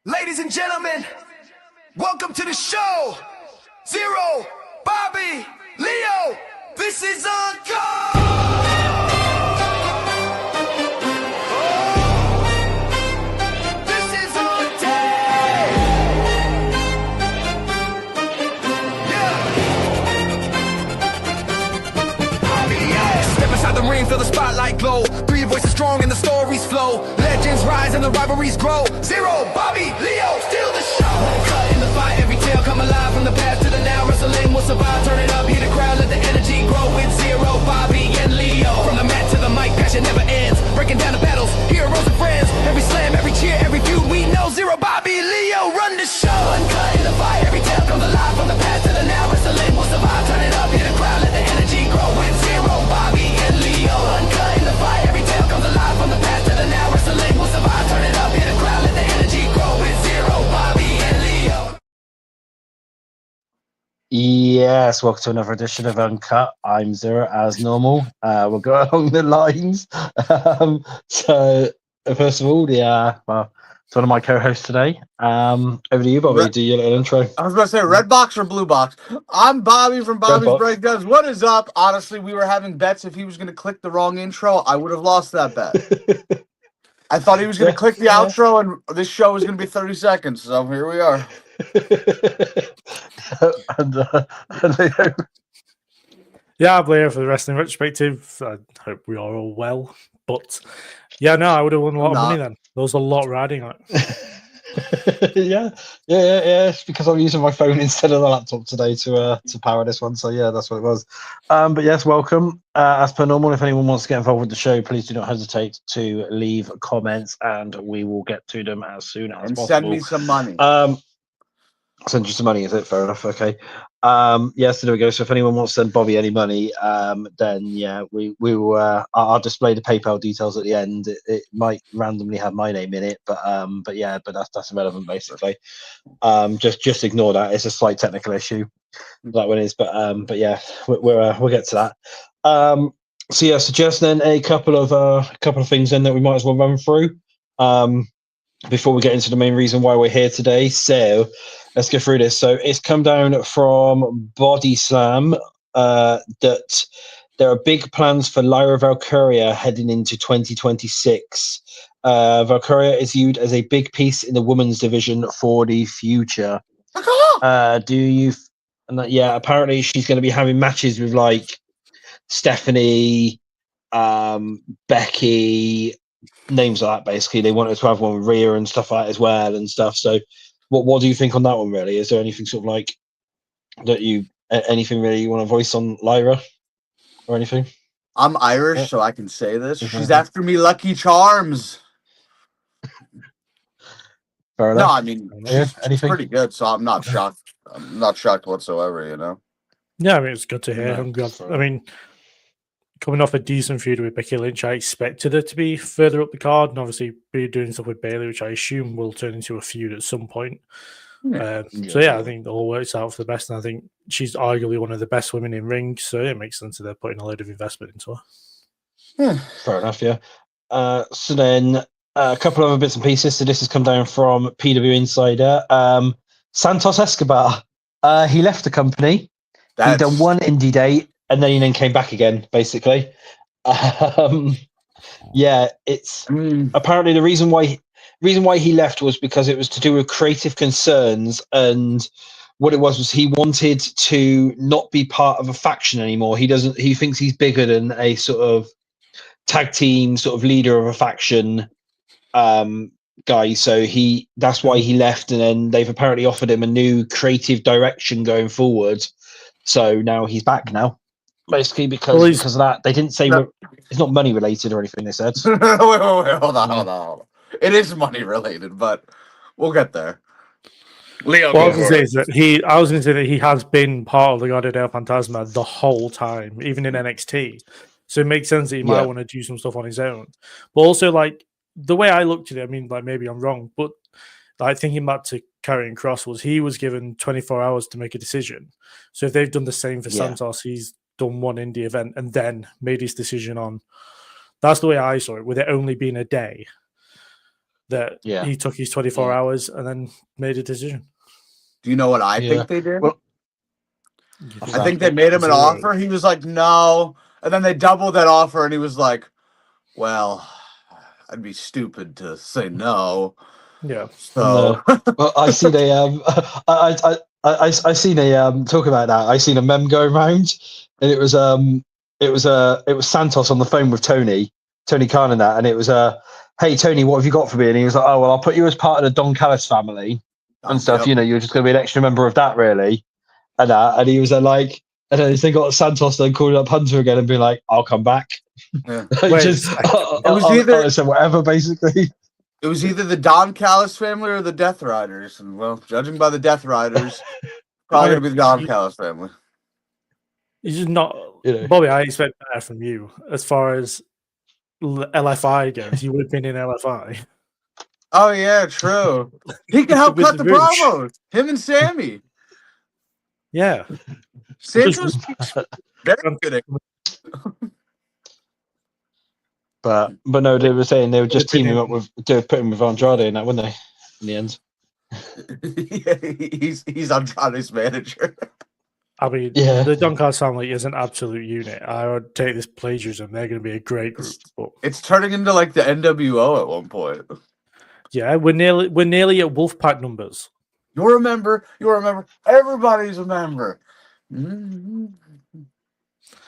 Ladies and gentlemen, welcome to the show. Zero, Bobby, Leo, this is Uncut. The ring, feel the spotlight glow. Three voices strong and the stories flow. Legends rise and the rivalries grow. Zero, Bobby, Leo, steal the show. Cut in the fight, every tale come alive. From the past to the now, wrestling will survive. Turn it up, hear the crowd, let the energy grow. With Zero, Bobby, and Leo. From the mat to the mic, passion never ends. Breaking down the battles, heroes and friends. Every slam, every cheer, every feud, we know. Zero, Bobby, Leo, run the show. Uncut in the fight, every tale comes alive. From the past to the now, wrestling will survive. Turn it up, hear the crowd, let the energy grow. With Zero, Bobby, and Leo. Uncut in the fight, every tale comes alive. From the past to the now, wrestling will survive. Turn it up, hear the crowd, let the energy grow. With Zero, Bobby, and Leo. Yes, welcome to another edition of Uncut. I'm Zero, as normal. We'll go along the lines. So, first of all, it's one of my co-hosts today. Over to you, Bobby. Do your little intro. I was going to say red box or blue box. I'm Bobby from Bobby's Breakdowns. What is up? Honestly, we were having bets. If he was going to click the wrong intro, I would have lost that bet. I thought he was going to click the outro, and this show was going to be 30 seconds. So here we are. and Leo. Yeah, I'm Leo for the Wrestling Retrospective. I hope we are all well. But yeah, no, I would have won a lot of money then. There was a lot riding on it. Yeah. It's because I'm using my phone instead of the laptop today to power this one. So yeah, that's what it was. But yes, welcome. As per normal, if anyone wants to get involved with the show, please do not hesitate to leave comments, and we will get to them as soon as possible. Send me some money. Send you some money, is it? Fair enough. Okay. So there we go. So if anyone wants to send Bobby any money, then yeah, we will. I'll display the PayPal details at the end. It might randomly have my name in it, but that's irrelevant basically. Just ignore that. It's a slight technical issue. That one is, but yeah, we'll get to that. So just then a couple of things then that we might as well run through. Before we get into the main reason why we're here today. So let's go through this. So it's come down from Body Slam that there are big plans for Lyra Valkyria heading into 2026. Valkyria is viewed as a big piece in the women's division for the future. Apparently she's going to be having matches with like Stephanie, Becky, names like that. Basically, they wanted to have one with Rhea and stuff like that as well and stuff. So what do you think on that one, really? Is there anything sort of like that anything really you want to voice on Lyra or anything? I'm Irish, so I can say this. She's after me Lucky Charms. Fair enough. No, I mean, she's pretty good, so I'm not shocked. I'm not shocked whatsoever, you know? Yeah, I mean, it's good to hear. I'm glad. I mean, coming off a decent feud with Becky Lynch, I expected her to be further up the card and obviously be doing stuff with Bayley, which I assume will turn into a feud at some point. I think it all works out for the best, and I think she's arguably one of the best women in ring, so it makes sense that they're putting a load of investment into her. Yeah, fair enough, yeah. So then a couple of other bits and pieces. So this has come down from PW Insider. Santos Escobar, he left the company. He done one indie date, and then he came back again, basically. It's apparently the reason why he left was because it was to do with creative concerns, and what it was he wanted to not be part of a faction anymore. He thinks he's bigger than a sort of tag team sort of leader of a faction guy. So that's why he left, and then they've apparently offered him a new creative direction going forward. So now he's back now. Basically, because of that, they didn't say it's not money related or anything. They said. wait, hold on. It is money related, but we'll get there. Leo, I was going to say that he has been part of the Legado del Fantasma the whole time, even in NXT. So it makes sense that he might want to do some stuff on his own. But also, like the way I looked at it, I mean, like maybe I'm wrong, but like thinking back to Karrion Kross he was given 24 hours to make a decision. So if they've done the same for Santos, he's done one indie event and then made his decision on. That's the way I saw it, with it only being a day. that he took his 24 hours and then made a decision. Do you know what I think they did? Well, I think they made him an offer. He was like, no. And then they doubled that offer, and he was like, well, I'd be stupid to say no. Yeah. So well, I seen a I seen a talk about that. I seen a meme going around, and it was Santos on the phone with Tony Khan and that, and it was hey Tony, what have you got for me? And he was like, oh well, I'll put you as part of the Don Callis family and stuff. Yep. You know, you're just going to be an extra member of that, really, and that. And he was like, and then they got Santos then called up Hunter again and be like, I'll come back. Yeah. It was either so whatever, basically. It was either the Don Callis family or the Death Riders, and well, judging by the Death Riders, probably gonna be the Don Callis family. He's just not, Bobby. I expect better from you as far as LFI goes. You would have been in LFI. Oh yeah, true. He can help cut the promos. Him and Sammy. Yeah, Santos speaks very good. But no, they were saying they were just teaming up with putting with Andrade and that, weren't they? In the end, yeah, he's Andrade's manager. I mean, the Don Callis family is an absolute unit. I would take this plagiarism. They're going to be a great group. But it's turning into like the NWO at one point. Yeah, we're nearly at Wolfpack numbers. You're a member. Everybody's a member. Mm-hmm.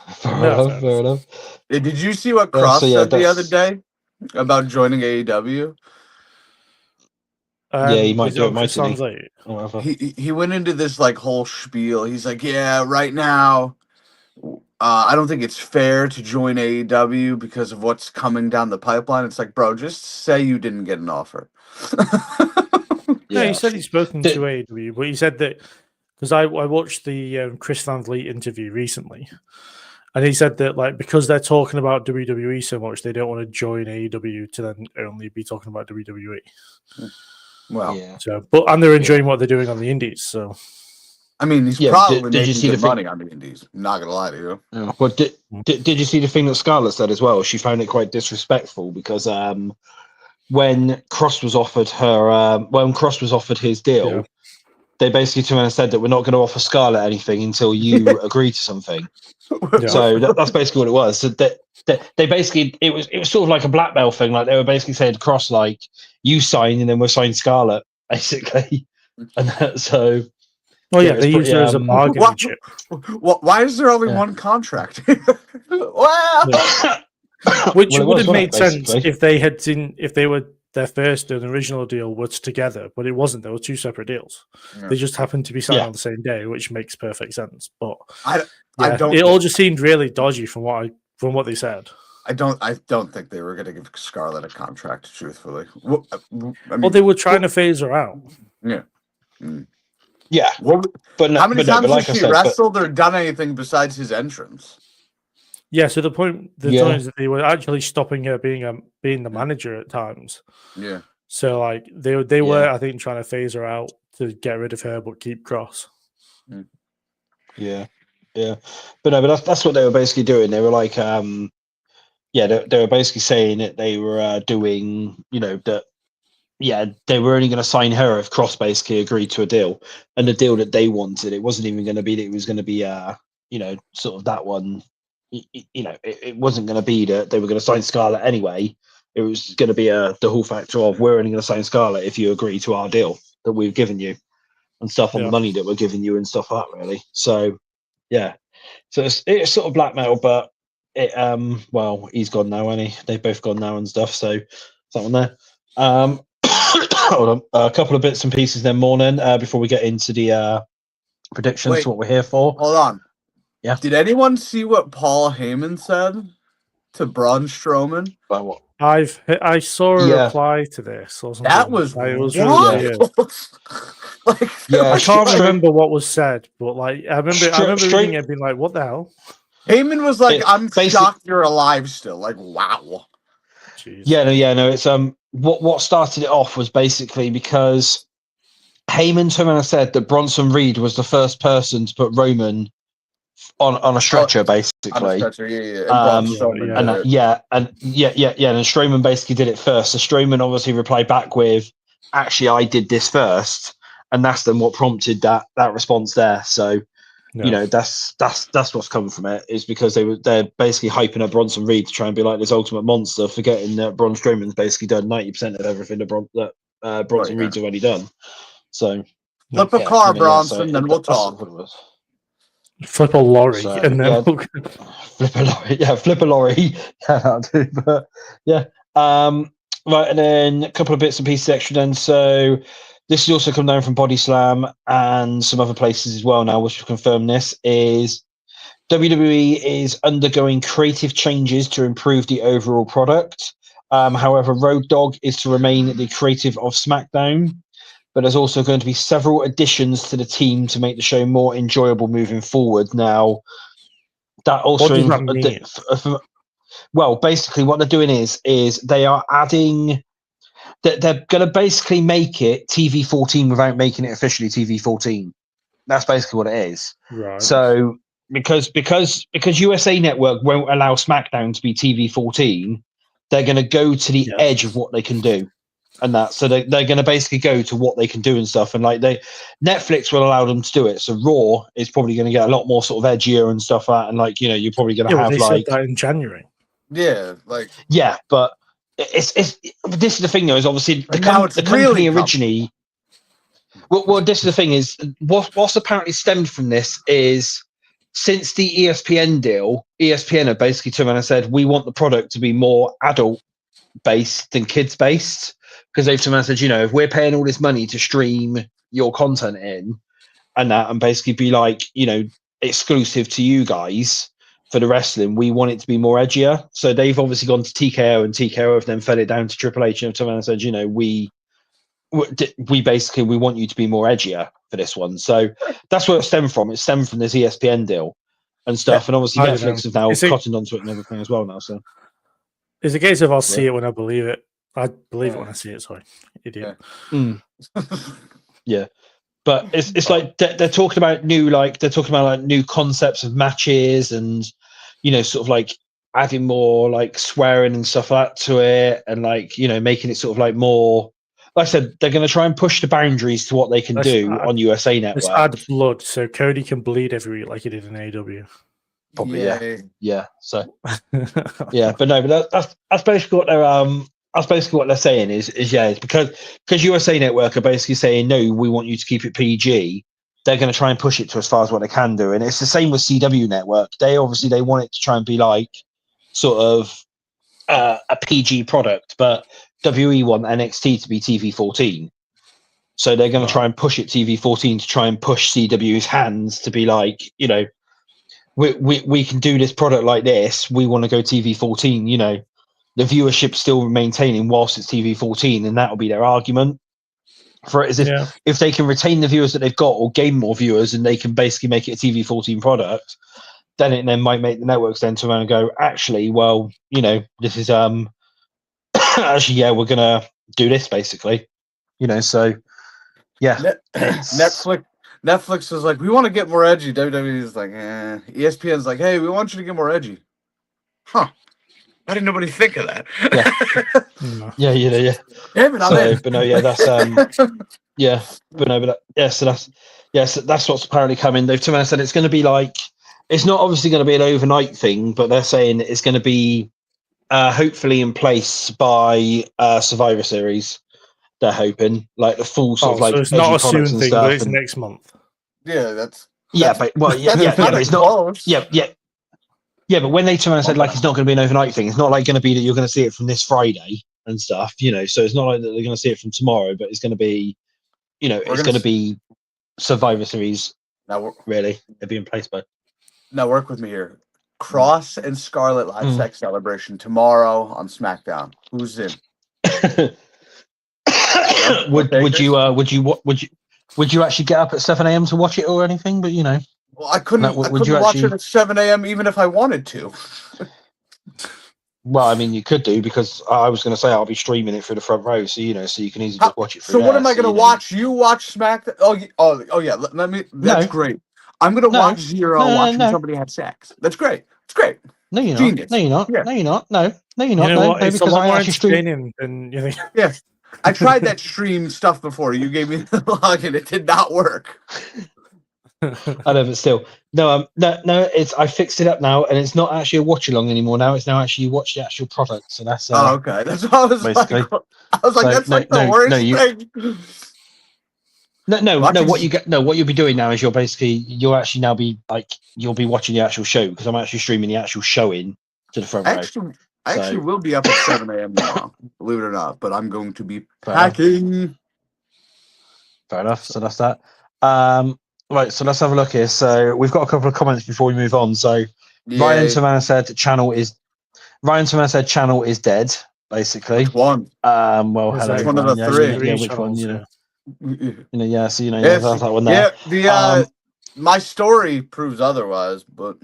Fair enough. Did you see what Cross said the other day about joining AEW? He might do it. Might he? He went into this like whole spiel. He's like, yeah, right now, I don't think it's fair to join AEW because of what's coming down the pipeline. It's like, bro, just say you didn't get an offer. Yeah, he said he's spoken to AEW, but he said that because I watched the Chris Van Vliet interview recently, and he said that like because they're talking about WWE so much, they don't want to join AEW to then only be talking about WWE. Well, and they're enjoying what they're doing on the Indies. So, I mean, he's probably making good money on the Indies. I'm not gonna lie to you. Yeah. Well, did you see the thing that Scarlett said as well? She found it quite disrespectful because when Cross was offered his deal, they basically turned around and said that we're not going to offer Scarlett anything until you agree to something. So that's basically what it was. So they basically it was sort of like a blackmail thing. Like they were basically saying to Cross, like, you sign and then we'll sign Scarlett, basically. And so they use her as a bargaining chip. Why is there only one contract? Which would have made sense if they were their first and original deal was together, but it wasn't. There were two separate deals. They just happened to be signed on the same day, which makes perfect sense. But I don't. It all just seemed really dodgy from what they said. I don't think they were going to give Scarlett a contract. Truthfully, they were trying to phase her out. Yeah. Yeah. But how many times has she wrestled or done anything besides his entrance? Yeah, so the point is that they were actually stopping her being the manager at times. Yeah. So like they were, I think, trying to phase her out to get rid of her but keep Cross. Yeah. But that's what they were basically doing. They were like, they were basically saying that they were doing, that. Yeah, they were only going to sign her if Cross basically agreed to a deal, and the deal that they wanted, it wasn't even going to be that it was going to be, sort of that one. It wasn't going to be that they were going to sign Scarlett anyway. It was going to be the whole factor of we're only going to sign Scarlett if you agree to our deal that we've given you and stuff on the money that we're giving you and stuff like that, really. So, yeah. So it's sort of blackmail, but he's gone now, isn't he? They've both gone now and stuff. So something there. Hold on. A couple of bits and pieces then morning before we get into the predictions, what we're here for. Hold on. Yeah. Did anyone see what Paul Heyman said to Braun Strowman? About what? I saw a reply to this. Or something. That was really weird. I can't remember what was said, but like I remember reading it being like, "What the hell?" Heyman was like, "I'm shocked you're alive still." Like, wow. Jeez. No. It's what started it off was basically because Heyman turned around and said that Bronson Reed was the first person to put Roman on a stretcher, basically. On a stretcher, yeah. And Strowman and Strowman basically did it first. So Strowman obviously replied back with, "Actually, I did this first," and that's then what prompted that response there. So, that's what's coming from it, is because they're basically hyping up Bronson Reed to try and be like this ultimate monster, forgetting that Braun Strowman's basically done 90% of everything that Bronson Reed's already done. So flip a car, Bronson, then we'll talk. Flip a lorry, and then flip a lorry. Yeah, flip a lorry. I'll do. But yeah, right, and then a couple of bits and pieces extra. Then, so this has also come down from Body Slam and some other places as well. Now, which will confirm this is WWE is undergoing creative changes to improve the overall product. However, Road Dogg is to remain the creative of SmackDown. But there's also going to be several additions to the team to make the show more enjoyable moving forward. Now, that also what does that mean? Well, basically, what they're doing is they are adding. They're going to basically make it TV 14 without making it officially TV 14. That's basically what it is. Right. So because USA Network won't allow SmackDown to be TV 14, they're going to go to the edge of what they can do. And that, so they're going to basically go to what they can do and stuff, and like Netflix will allow them to do it. So Raw is probably going to get a lot more sort of edgier and stuff like that, and like you're probably going to have they like said that in January. But it's this is the thing though, is obviously the company really originally. Well, this is the thing is what's apparently stemmed from this is since the ESPN deal, ESPN have basically turned around and said we want the product to be more adult based than kids based. Because they've turned around and said, if we're paying all this money to stream your content in and basically be like, exclusive to you guys for the wrestling, we want it to be more edgier. So they've obviously gone to TKO, and TKO have then fed it down to Triple H and have turned around and said, we basically, we want you to be more edgier for this one. So that's where it stemmed from. It stemmed from this ESPN deal and stuff. And obviously Netflix have now cottoned onto it and everything as well now. So it's a case of I'll see it when I believe it. I believe it when I see it. Sorry, idiot. Yeah, but it's like they're talking about new concepts of matches and sort of like adding more like swearing and stuff like that to it, and like making it sort of like more. Like I said, they're going to try and push the boundaries to what they can do on USA Network. Let's add blood so Cody can bleed every week like he did in AEW. Probably, yeah. So, yeah, but no, but that's basically what they're That's basically what they're saying is it's because USA Network are basically saying no, we want you to keep it PG. They're going to try and push it to as far as what they can do, and it's the same with CW Network. They want it to try and be like sort of a PG product, but WE want NXT to be TV 14, so they're going to try and push it TV 14 to try and push CW's hands to be like we can do this product like this. We want to go TV 14. The viewership still maintaining whilst it's TV 14, and that'll be their argument for it. Is if they can retain the viewers that they've got or gain more viewers, and they can basically make it a TV 14 product, then it might make the networks then turn around and go, actually, well, this is actually we're gonna do this basically, so yeah. Netflix is like, we want to get more edgy. WWE is like, ESPN's like, hey, we want you to get more edgy. Huh. Why didn't nobody think of that? Yeah. Yeah, but no, that's so that's what's apparently coming. They've turned around and said it's going to be like, it's not obviously going to be an overnight thing, but they're saying it's going to be hopefully in place by Survivor Series. They're hoping like the full sort of like. So it's not a soon thing, but it's next month. Yeah, that's but it's not. Yeah, but when they turn around and said like it's not going to be an overnight thing, it's not like going to be that you're going to see it from this Friday and stuff, So it's not like that they're going to see it from tomorrow, but it's going to be, it's going to be Survivor Series. Now, really, it'll be in place by. Now work with me here. Cross and Scarlett live sex celebration tomorrow on SmackDown. Who's in? Would you actually get up at 7 a.m. to watch it or anything? But well, I couldn't watch it at 7 a.m. even if I wanted to. Well, I mean, you could do, because I was going to say I'll be streaming it through the front row, so so you can easily just watch it. So what am I going to watch? You watch SmackDown? Oh yeah. Let me. That's great. I'm gonna watch Zero watching somebody have sex. That's great. It's great. No, you're Genius. not. No, you're not. Yeah. No, you're not. No, you're not. You know no, what? no, It's a because lot I more actually stream. entertaining than you think. Yeah. I tried that stream stuff before. You gave me the login. It did not work. I know, but still, no, it's I fixed it up now, and it's not actually a watch along anymore. Now it's now actually you watch the actual product. So that's Okay. That's what I was basically. like. I was like, So, that's like the worst thing. No. Watching- What you'll be doing now is you'll actually now be like you'll be watching the actual show because I'm actually streaming the actual show in to the front row. I actually will be up at 7 a.m. tomorrow, believe it or not, but I'm going to be packing. Fair enough. So that's that. Right, so let's have a look here. So we've got a couple of comments before we move on. So Ryan Savannah said channel is dead, basically. Which one? Well, Is hello. Which one of the yeah, three? Yeah, which channels, one? So Yeah, that's that one there. Yeah, my story proves otherwise, but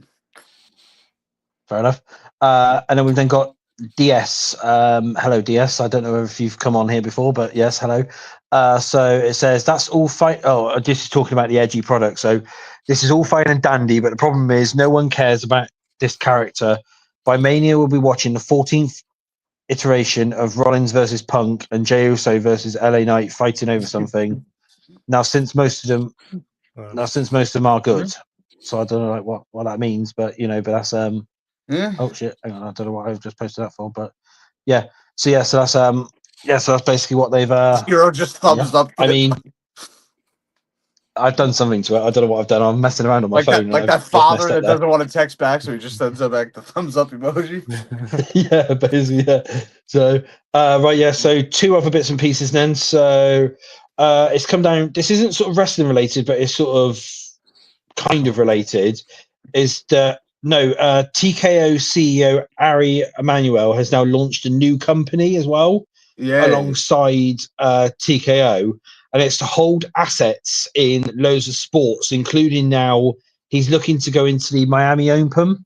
Fair enough. And then we've then got DS. Hello, DS. I don't know if you've come on here before, but yes, hello. So it says that's all fine. Oh, this is talking about the edgy product. So this is all fine and dandy, but the problem is no one cares about this character. By Mania, we'll be watching the 14th iteration of Rollins versus Punk and Jey Uso versus LA Knight fighting over something. Now, since most of them are good, so I don't know like what that means, but but that's Oh shit! Hang on, I don't know what I've just posted that for, but yeah. So that's so that's basically what they've. Zero just thumbs up. I mean, I've done something to it. I don't know what I've done. I'm messing around on my phone. That father that doesn't want to text back, so he just sends back the thumbs up emoji. Yeah, basically, yeah. So right, yeah. So two other bits and pieces then. So it's come down. This isn't sort of wrestling related, but it's sort of kind of related. Is that TKO CEO Ari Emanuel has now launched a new company as well, alongside TKO, and it's to hold assets in loads of sports, including now he's looking to go into the Miami Open.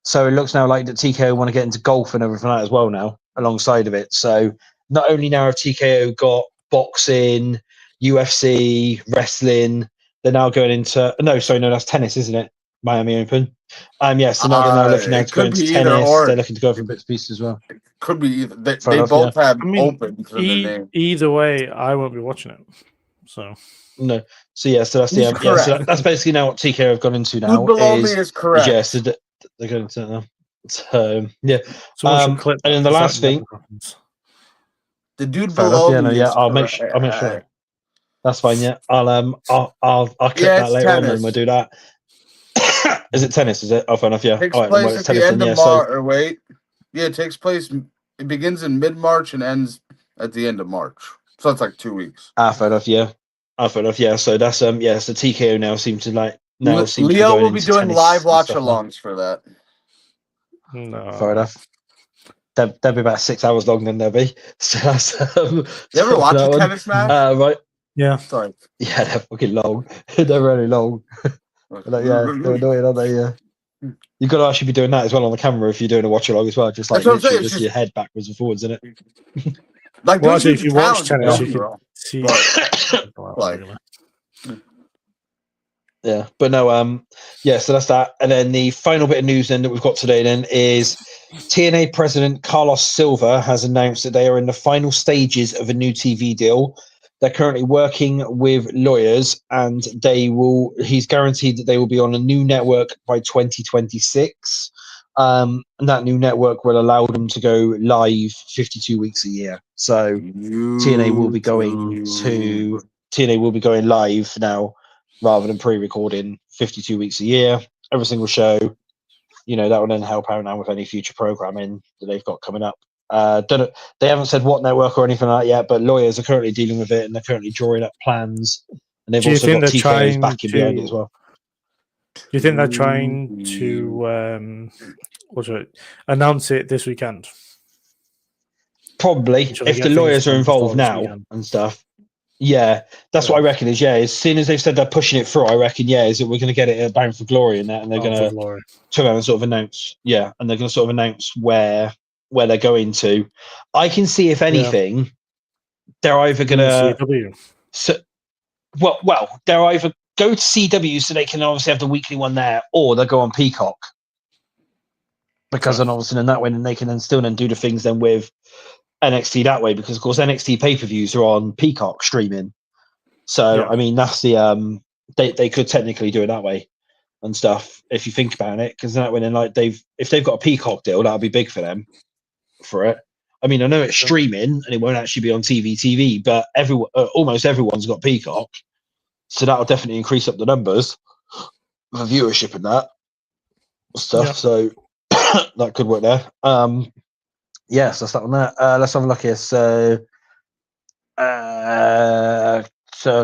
So it looks now like that TKO want to get into golf and everything like that as well now, alongside of it. So not only now have TKO got boxing, UFC, wrestling, they're now going into that's tennis, isn't it? Miami Open. So now they're now looking to go into tennis. They're looking to go for bits and pieces as well. Could be either. They both have opens in their name. Either way, I won't be watching it. So no. So that's so that's basically now what TKO have gone into now. Below me is correct. Yes, they're going into it now. So yeah. And then the last thing. The dude below me. I'll make sure. That's fine. Yeah, I'll click that later on when we do that. Is it tennis? Is it? Oh, fair enough. Yeah. Takes place at the end of March. Or wait, it takes place. It begins in mid-March and ends at the end of March. So it's like 2 weeks. Fair enough. Yeah. Fair enough. Yeah. So that's So TKO now seems to Leo will be doing live watch-alongs for that. No. Fair enough. They'll be about 6 hours long. Then they'll be. So that's. You ever watch a tennis match? Right. Yeah. Sorry. Yeah, they're fucking long. They're really long. They're annoying, aren't they? Yeah. You've got to actually be doing that as well on the camera if you're doing a watch along as well. Just like just your head backwards and forwards, isn't it? Like, actually, if you watch tennis, you can see. Yeah, but no, so that's that. And then the final bit of news then that we've got today then is TNA president Carlos Silva has announced that they are in the final stages of a new TV deal. They're currently working with lawyers, and he's guaranteed that they will be on a new network by 2026. And that new network will allow them to go live 52 weeks a year. So TNA will be going live now rather than pre-recording 52 weeks a year. Every single show, that will then help out now with any future programming that they've got coming up. They haven't said what network or anything like that yet, but lawyers are currently dealing with it and they're currently drawing up plans. And they've also got TKO's backing behind it as well. Do you think they're trying to announce it this weekend? Probably, if the lawyers are involved now and stuff. Yeah, that's what I reckon is, as soon as they've said they're pushing it through, I reckon, is that we're going to get it at Bound for Glory and that, and they're going to turn around and sort of announce, and they're going to sort of announce where they're going to. I can see, if anything, they're either going to... Well, they're either... go to CW so they can obviously have the weekly one there, or they'll go on Peacock. Because then obviously in that way, then they can then still then do the things then with NXT that way, because of course NXT pay-per-views are on Peacock streaming. So I mean that's the they could technically do it that way and stuff if you think about it, because that way then like if they've got a Peacock deal, that'll be big for them for it. I mean, I know it's streaming and it won't actually be on TV, but almost everyone's got Peacock, so that'll definitely increase up the numbers for viewership and that stuff. Yeah. So that could work there. Yes, that's that on that. Let's have a look here. So a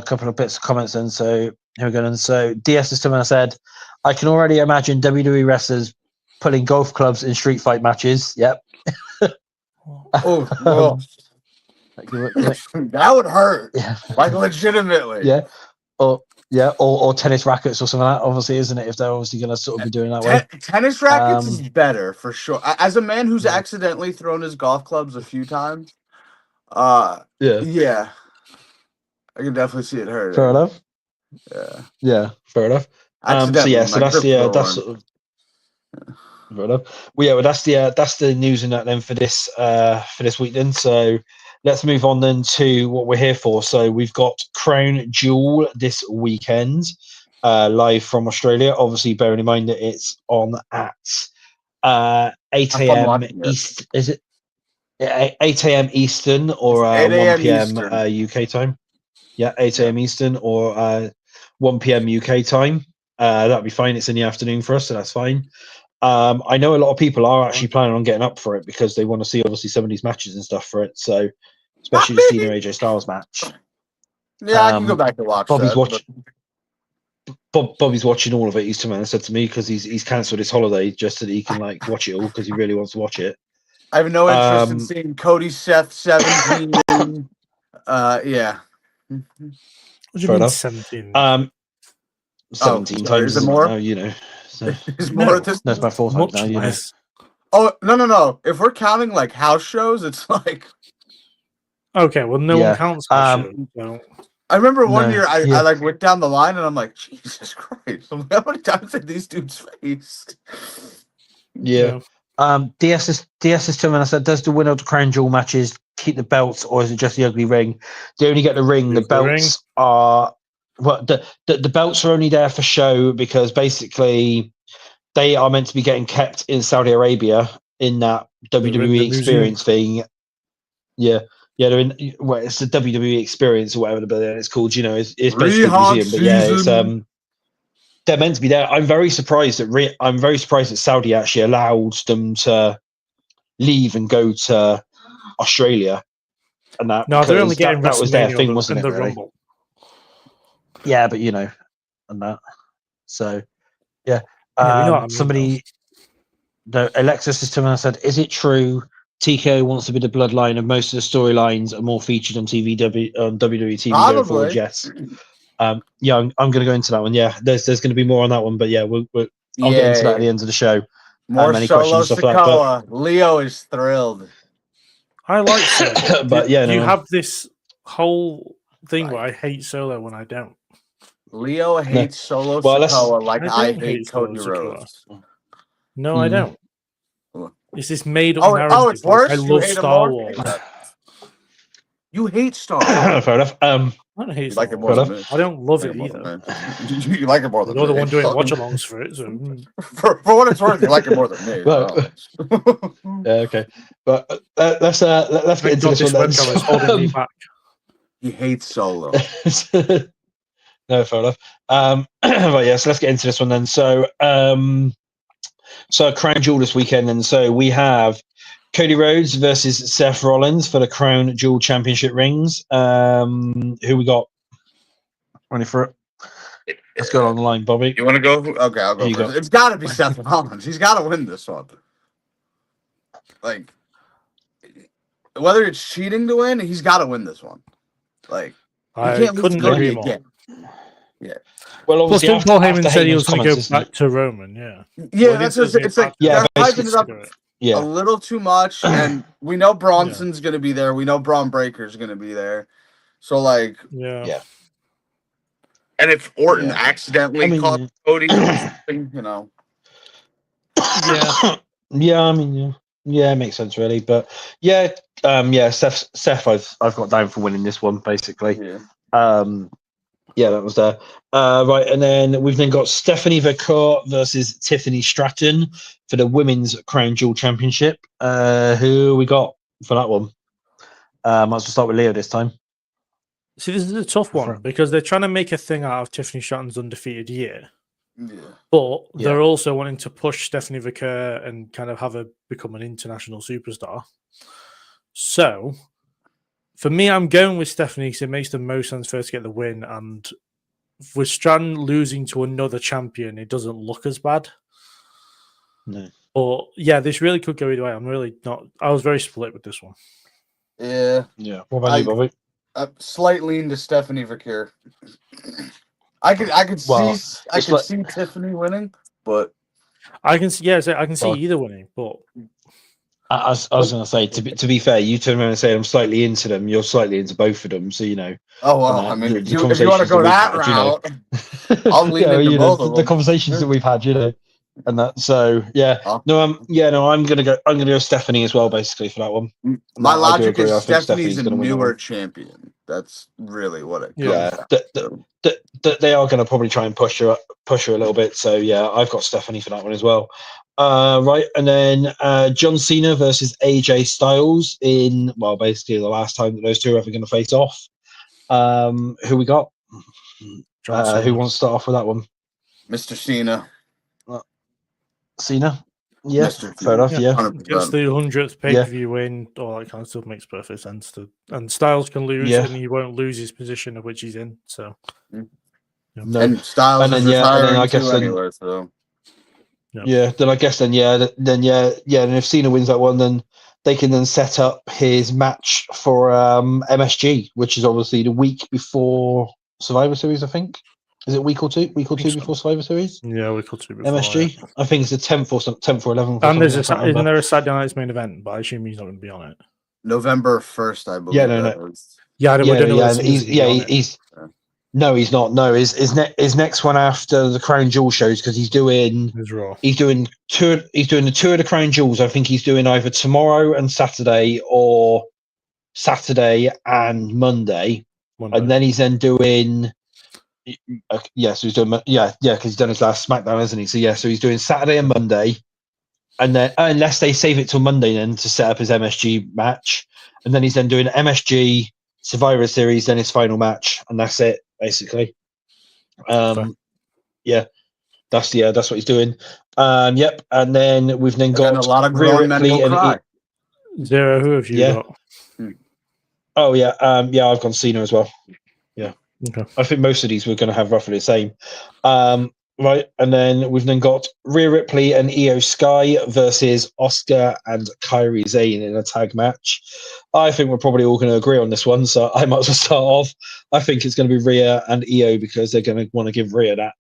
couple of bits of comments then. So here we go. And so DS System said, I can already imagine WWE wrestlers pulling golf clubs in street fight matches. Yep. That would hurt. Yeah. Like legitimately. Yeah. Or tennis rackets or something like that, obviously, isn't it? If they're obviously going to sort of be doing that way. Tennis rackets is better for sure. As a man who's accidentally thrown his golf clubs a few times, yeah, I can definitely see it hurt. Fair enough. Yeah, fair enough. So that's sort of fair enough. Well, that's the news in that then for this week then. So let's move on then to what we're here for. So we've got Crown Jewel this weekend, live from Australia. Obviously, bearing in mind that it's on at 8 a.m. East. Is it 8 a.m. Eastern or 1 p.m. UK time? Yeah, 8 a.m. Eastern or 1 p.m. UK time. That'll be fine. It's in the afternoon for us, so that's fine. I know a lot of people are actually planning on getting up for it because they want to see obviously some of these matches and stuff for it. So, especially the Cena AJ Styles match. Yeah, I can go back and watch. Bobby's watching all of it. He's said to me because he's cancelled his holiday just so that he can like watch it all because he really wants to watch it. I have no interest in seeing Cody Seth 17. Yeah. What do you mean 17? 17 times. Is it more? Now, you know. So. Is more at this? That's my fourth time now. You know. Oh no! If we're counting like house shows, it's like. Okay, well, no one counts house shows. So. I remember one year I like went down the line and I'm like, Jesus Christ! I'm like, how many times have these dudes faced? Yeah. DS System, and I said, does the winner of the Crown Jewel matches keep the belts, or is it just the ugly ring? They only get the ring. The belts are the belts are only there for show because basically they are meant to be getting kept in Saudi Arabia in that WWE experience thing. Yeah, they're in. Well, it's the WWE experience or whatever it's called. You know, it's basically a museum, but yeah, it's they're meant to be there. I'm very surprised that Saudi actually allowed them to leave and go to Australia. And that they're only getting that was their thing, wasn't it? The really? Rumble. Yeah, but you know, and that. So yeah, somebody, the Alexa System said, "Is it true TKO wants to be the bloodline and most of the storylines are more featured on WWE TV going forward?" Yes. I'm going to go into that one. Yeah, there's going to be more on that one, but yeah, I'll get into that at the end of the show. More Solo Sikoa. Leo is thrilled. I like Solo, but yeah, you have this whole thing where I hate Solo when I don't. Leo hates Solo Sikoa like I hate Cody Rhodes. No, I don't. It's this made-up narrative. Oh, it's worse. I love Star Wars. You hate Star Wars. Fair enough. I don't hate Star Wars. I don't love it either. You like it more than me. You're the one doing watch-alongs for it. So. For what it's worth, you like it more than me. Okay, but let's get into this one. Webcam is holding me back. He hates Solo. No, fair enough. But yeah, so let's get into this one then. So Crown Jewel this weekend, and so we have Cody Rhodes versus Seth Rollins for the Crown Jewel Championship rings. Who we got? Ready for it? Let's go on the line, Bobby. You want to go? Okay, I'll go first. It's got to be Seth Rollins. He's got to win this one. Like, whether it's cheating to win, he's got to win this one. Like, I couldn't agree more. Yeah. Well, obviously, Paul Heyman said he was going to go back to Roman. Yeah. Yeah, that's just, it's like they're hyping it up a little too much, and we know Bronson's going to be there. We know Braun Breaker's going to be there. So, like, yeah. And if Orton accidentally caught Cody or something, Yeah. Yeah, it makes sense really. But Seth, I've got down for winning this one basically. Yeah. That was there. Right, and then we've got Stephanie Vacourt versus Tiffany Stratton for the Women's Crown Jewel Championship. Who we got for that one? Might as well start with Leo this time. See, this is a tough one because they're trying to make a thing out of Tiffany Stratton's undefeated year. Yeah. But they're also wanting to push Stephanie Vacourt and kind of have her become an international superstar. So, for me, I'm going with Stephanie because it makes the most sense for her to get the win. And with Stratton losing to another champion, it doesn't look as bad. No. But yeah, this really could go either way. I'm really not. I was very split with this one. Yeah. What about you, Bobby? Slightly into Stephanie Vacourt. I could see Tiffany winning, but I can see either winning, but I was going to say to be fair, you turn around and say I'm slightly into them. You're slightly into both of them, so Oh well, I mean, if you want to go that route, I'll lean into both of them. The conversations that we've had, and that. So I'm gonna go Stephanie as well, basically for that one. My logic is Stephanie's a newer champion. That's really what it comes they are going to probably try and push her a little bit. So yeah, I've got Stephanie for that one as well. Right, and then John Cena versus AJ Styles in basically the last time that those two are ever going to face off. Who we got? Who wants to start off with that one? Mr. Cena. Cena. Yeah, fair enough. Yeah, gets the 100th pay-per-view win. All that kind of stuff makes perfect sense. And Styles can lose, and he won't lose his position of which he's in. So, no. And Styles is retiring too anyway. So, then I guess and if Cena wins that one, then they can then set up his match for MSG, which is obviously the week before Survivor Series, I think. Is it week or two before Survivor Series? Yeah, week or two before MSG. Yeah. I think it's the 10th or 11th. And isn't there a Saturday Night's main event? But I assume he's not going to be on it. November 1st, I believe. No, he's not. No, his next one after the Crown Jewel shows because he's doing the tour of the Crown Jewels. I think he's doing either tomorrow and Saturday or Saturday and Monday. And then he's then doing. So he's doing because he's done his last SmackDown, hasn't he? So he's doing Saturday and Monday, and then unless they save it till Monday then to set up his MSG match, and then he's then doing MSG Survivor Series, then his final match, and that's it basically. That's what he's doing. And then we've then got a lot of grown men will cry. Zero, who have you got? Oh yeah, I've gone Cena as well. Yeah. Okay. I think most of these we're going to have roughly the same. Right, and then we've then got Rhea Ripley and Io Sky versus Asuka and Kairi Sane in a tag match. I think we're probably all going to agree on this one, so I might as well start off. I think it's going to be Rhea and Io because they're going to want to give Rhea that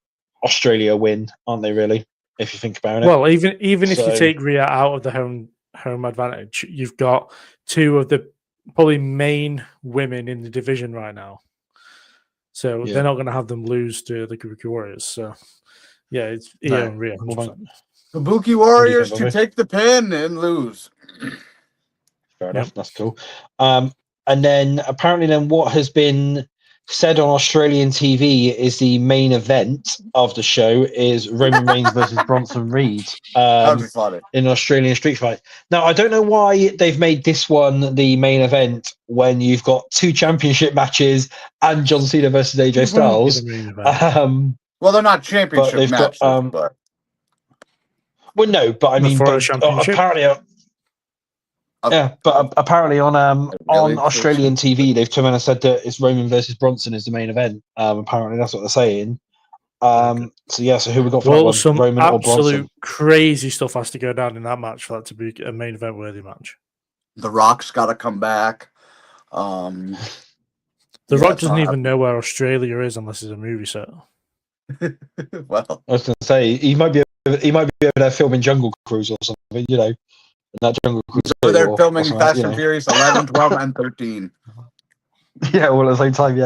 Australia win, aren't they? Really, if you think about it. Well, even if you take Rhea out of the home advantage, you've got two of the probably main women in the division right now. So they're not going to have them lose to the Kabuki Warriors. So, it's Io and Rhea. Kabuki Warriors to take the pin and lose. Fair enough. That's cool. And then apparently what has been said on Australian TV is the main event of the show is Roman Reigns versus Bronson Reed in an Australian street fight. Now, I don't know why they've made this one the main event when you've got two championship matches and John Cena versus AJ Styles. Well, they're not championship matches, but... Well, no, but I mean, apparently... but apparently on Australian TV, they've turned around and said that it's Roman versus Bronson is the main event. Apparently, that's what they're saying. So who we got for some Roman or Bronson? Absolute crazy stuff has to go down in that match for that to be a main event worthy match. The Rock's got to come back. The Rock doesn't even know where Australia is unless it's a movie set. Well, I was going to say he might be over there filming Jungle Cruise or something, That Jungle Cruise. So they're filming Fast and Furious 11, 12, and 13. Yeah, well, at the same time,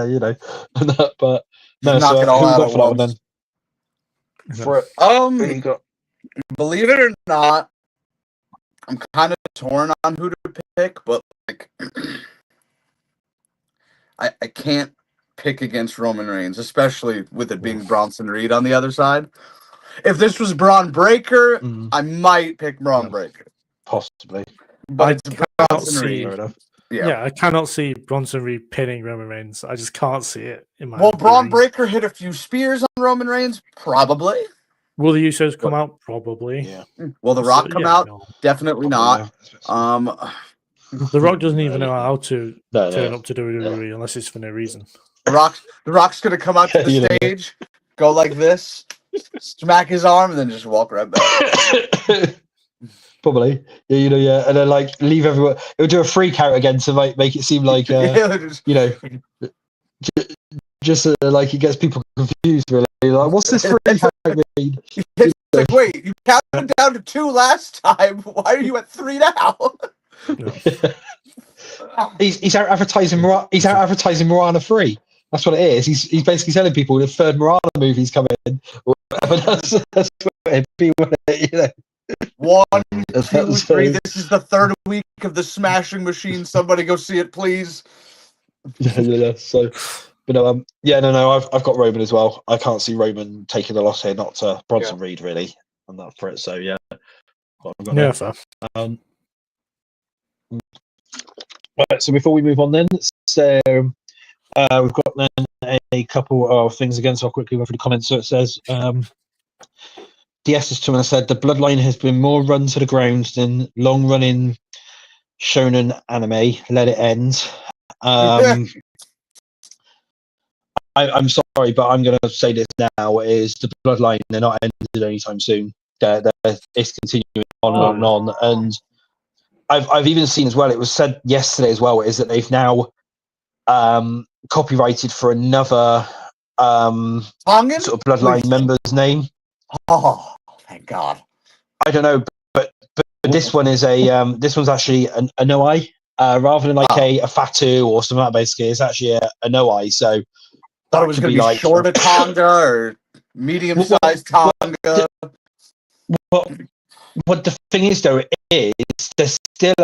but No, knock so it all who we out got at for that one once. then? For it, who you got? Believe it or not, I'm kind of torn on who to pick, but like, I can't pick against Roman Reigns, especially with it being Bronson Reed on the other side. If this was Braun Breaker, I might pick Braun Breaker. Possibly. But it's Bronson Fair Reed. enough. Yeah, I cannot see Bronson Reed pinning Roman Reigns. I just can't see it in my. Will Braun Breaker hit a few spears on Roman Reigns? Probably. Will the Usos come out? Probably. Yeah. Will The Rock come out? No. Definitely not. The Rock doesn't even know how to turn up to WWE Yeah. unless it's for no reason. The Rock's gonna come out to the stage, go like this, smack his arm, and then just walk right back. Probably, yeah, and then like leave everyone. He'll do a freak out again to make it seem like just like he gets people confused. Really, like what's this freak out mean? It's like, wait, you counted down to 2 last time. Why are you at 3 now? He's out advertising. He's out advertising Moana 3. That's what it is. He's basically telling people the third Moana movie's coming. Or whatever. That's what it'd be. 1, 2, 3. This is the 3rd week of the Smashing Machine. Somebody go see it, please. Yeah. So, but no, I've got Roman as well. I can't see Roman taking the loss here, not to Bronson Reed really. I'm not for it. So yeah. Fair. Right, so before we move on, then, so we've got then a couple of things again. So I'll quickly go through the comments. So it says. DS to said the bloodline has been more run to the ground than long-running shonen anime. Let it end. I'm sorry, but I'm going to say this now: is the bloodline? They're not ended anytime soon. It's continuing on and on. And I've even seen as well. It was said yesterday as well. Is that they've now copyrighted for another sort of bloodline member's name. Oh, thank God! I don't know, but this one is this one's actually a no-eye rather than like a Fatu or something like that. Basically, it's actually a no-eye. So thought it was going to be like short Tonga or medium-sized Tonga. What the thing is though is there's still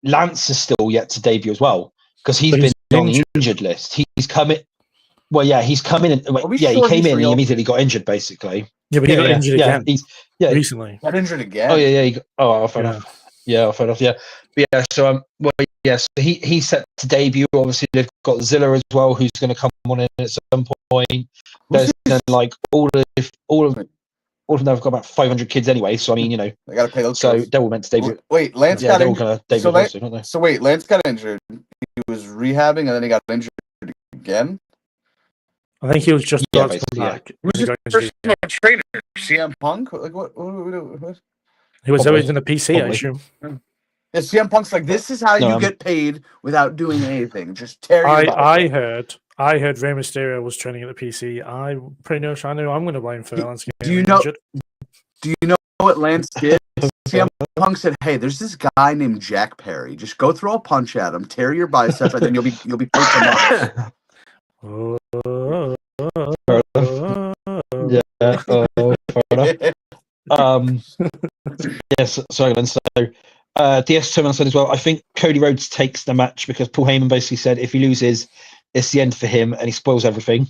Lance is still yet to debut as well because he's been on the injured list. He's coming. Well, yeah, he's come in. He came in. He immediately got injured, basically. Yeah, but he got injured again. Recently. Got injured again. Oh yeah. Fair enough. Yeah, fair enough. Yeah, but yeah. So so he's set to debut. Obviously, they've got Zilla as well, who's going to come on in at some point. There's then like all of them have got about 500 kids anyway. So I mean, they got to pay those. So they're all meant to debut. Wait, Lance got injured. So wait, Lance got injured. He was rehabbing, and then he got injured again. I think he was just about to come back. Who's his personal trainer? CM Punk? Like what? He was always in the PC, I assume. Yeah, CM Punk's like, this is how you get paid without doing anything. Just tear your I heard Rey Mysterio was training at the PC. I'm pretty much I know I'm going to blame for Lance getting injured. Do you know what Lance did? CM Punk said, "Hey, there's this guy named Jack Perry. Just go throw a punch at him, tear your bicep, and then you'll be paid for money." Yes, sorry, then. So DS Terminal said as well, I think Cody Rhodes takes the match because Paul Heyman basically said if he loses, it's the end for him and he spoils everything.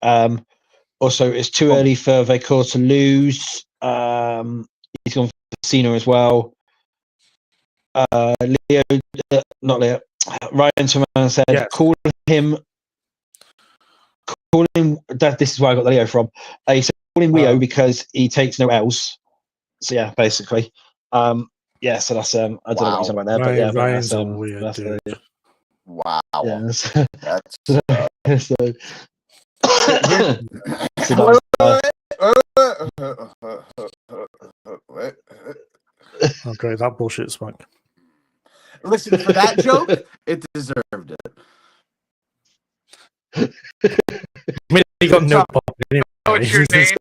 Also, it's too early for Vicor to lose. He's gone for Cena as well. Ryan Terminal said, call him. This is where I got the Leo from. He said, call him Leo because he takes no L's. So yeah, basically. So that's I don't know what he's about there, but yeah, Ryan's a weird dude. Wow. Yeah, That's Okay, that bullshit spunk. Listen, for that joke, it deserved it. I mean, he got no pop anyway. What's your He's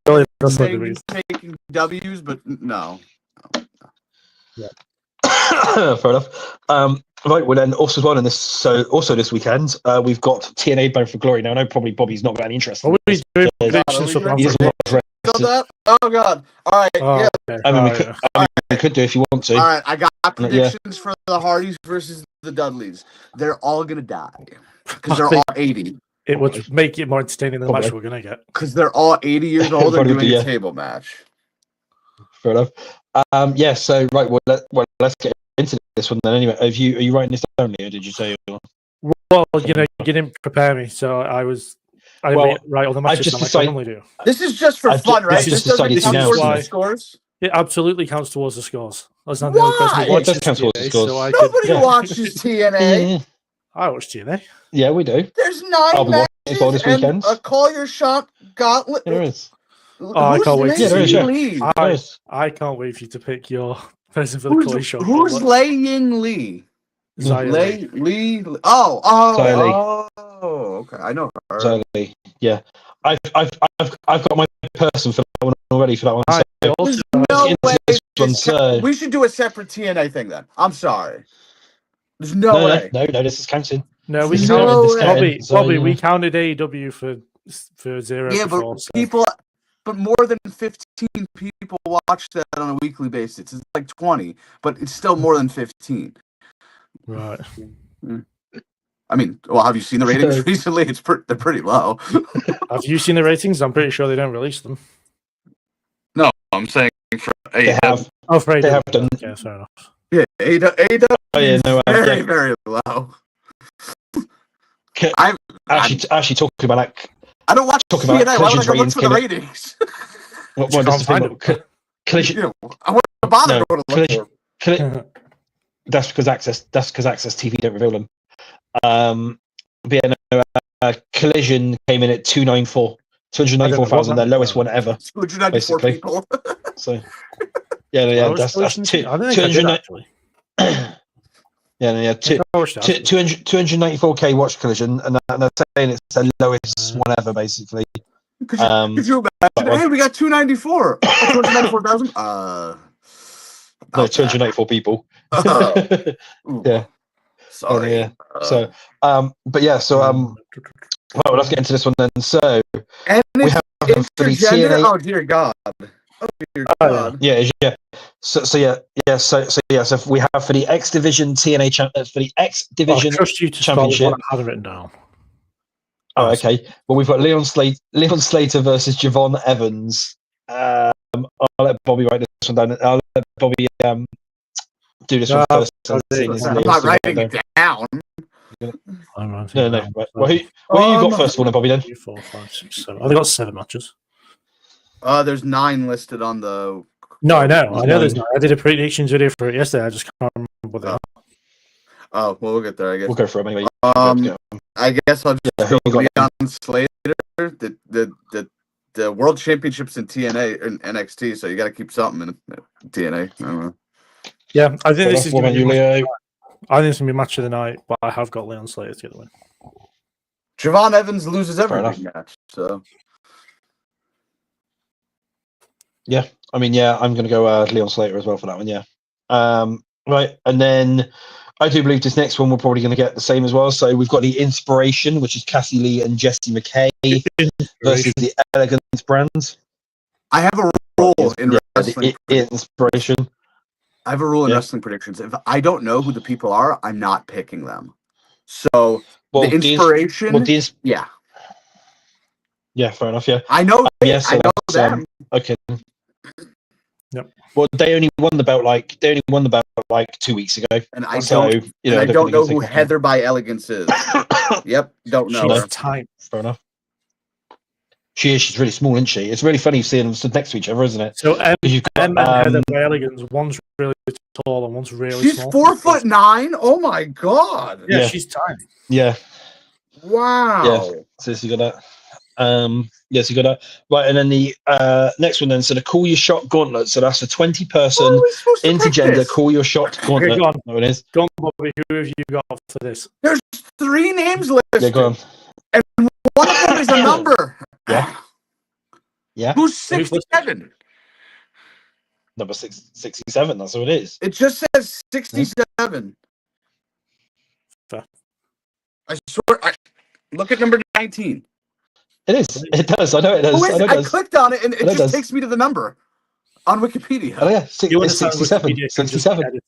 name? He's taking W's, but no. Yeah. Fair enough. Right, well then also as well in this also this weekend, we've got TNA Bound for Glory. Now I know probably Bobby's not got any interest in this. Predictions for He doesn't watch wrestling. Oh god! All right, yeah. Okay. I mean, we could do if you want to. All right, I got predictions for the Hardys versus the Dudleys. They're all gonna die because they're all 80. It would make it more entertaining than the match we're gonna get. Because they're all 80 years old and doing a table match. Fair enough. Yeah. So right, let's get into this one then. Anyway, are you writing this down, Leo? Did you say? Well, you didn't prepare me, so I write all the matches like I normally do. This is just for fun, right? This doesn't count towards the scores. It absolutely counts towards the scores. That's not the only person who watches TNA, so Nobody watches TNA. I watch TNA. Yeah, we do. There's 9 matches this weekend. A Call Your Shot gauntlet. There is. I can't wait. Yeah, there is. I can't wait for you to pick your person for the Call Your Shot. Who's Lei Ying Lee? Lee. Oh, okay. I know her. Xia Li. Yeah, I've got my person for that one already. For that one, There's no way. We should do a separate TNA thing then. I'm sorry. There's no way. No, this is counting. No, we counted Bobby. We counted AEW for 0. Yeah, before, but people, but more than 15 people watch that on a weekly basis. It's like 20, but it's still more than 15. Right. I mean, well, have you seen the ratings recently? They're pretty low. Have you seen the ratings? I'm pretty sure they don't release them. No, I'm saying for they have. Oh, for AEW. They have done. Yeah, fair enough. Yeah, AEW is very low. I'm actually talking about like. I don't watch TNA. Why would I go look for the ratings? What does the Collision? I want to bother going to look for. That's because Access TV don't reveal them. But yeah, Collision came in at 294,000, their lowest one ever. 294 people. So yeah, that's 200. Yeah, 294k watch Collision, and they're saying it's their lowest one ever, basically. Could you imagine? Hey, we got 294. 294,000. No, 294 people. Yeah. Sorry. Yeah. But yeah. Well, let's get into this one then. So we have for the TNA. Oh dear God. Oh dear God. Yeah. So we have for the X Division TNA for the X Division Championship. I have it written down. Oh, okay. Well, we've got Leon Slater versus Javon Evans. I'll let Bobby write this one down. I'll let Bobby do this one first. I'm not writing it down. No. Right. Well, who you got first of all, then, Bobby? Then 3, 4, 5, 6, 7. I've got 7 matches. There's 9 listed on the. No, I know. There's 9. I did a predictions video for it yesterday. I just can't remember what they are. Oh, well, we'll get there. I guess we'll go for it anyway. I guess I'll just go Leon Slater. The World Championships in TNA and NXT, so you got to keep something in TNA. I don't know. Yeah, I think this is going to be match of the night, but I have got Leon Slater to get the win. Javon Evans loses every match, so. Yeah, I mean, I'm going to go Leon Slater as well for that one. Yeah. Right, and then I do believe this next one we're probably going to get the same as well. So we've got the Inspiration, which is Cassie Lee and Jessie McKay versus the Elegance Brands. I have a rule in wrestling. Inspiration. I have a rule in wrestling predictions. If I don't know who the people are, I'm not picking them. So the Inspiration, yeah, fair enough. Yeah, I know. I know them. Okay. Yep. Well, they only won the belt like 2 weeks ago, and I don't know who Heather by Elegance is. Yep, don't know. She's tiny. Fair enough. She's really small, isn't she? It's really funny seeing them stood next to each other, isn't it? So Emma and Heather by Elegance, one's really tall and one's really small. She's 4'9". Oh my God. Yeah, she's tiny. Yeah. Wow. Yeah. So you got that. Yes, you got that. Right, and then the next one then. So the Call Your Shot Gauntlet. So that's a 20-person intergender Call Your Shot Gauntlet. Okay, go on. No, it is. Go on, Bobby. Who have you got for this? There's 3 names listed. Yeah, go on. And one of them is a number. Yeah. Who's 67? number 67. That's what it is. It just says 67. Fair. I swear. Look at number 19. It is. It does. I know it does. I clicked on it and it just takes me to the number on Wikipedia. Oh yeah, it's 67. Wikipedia 67.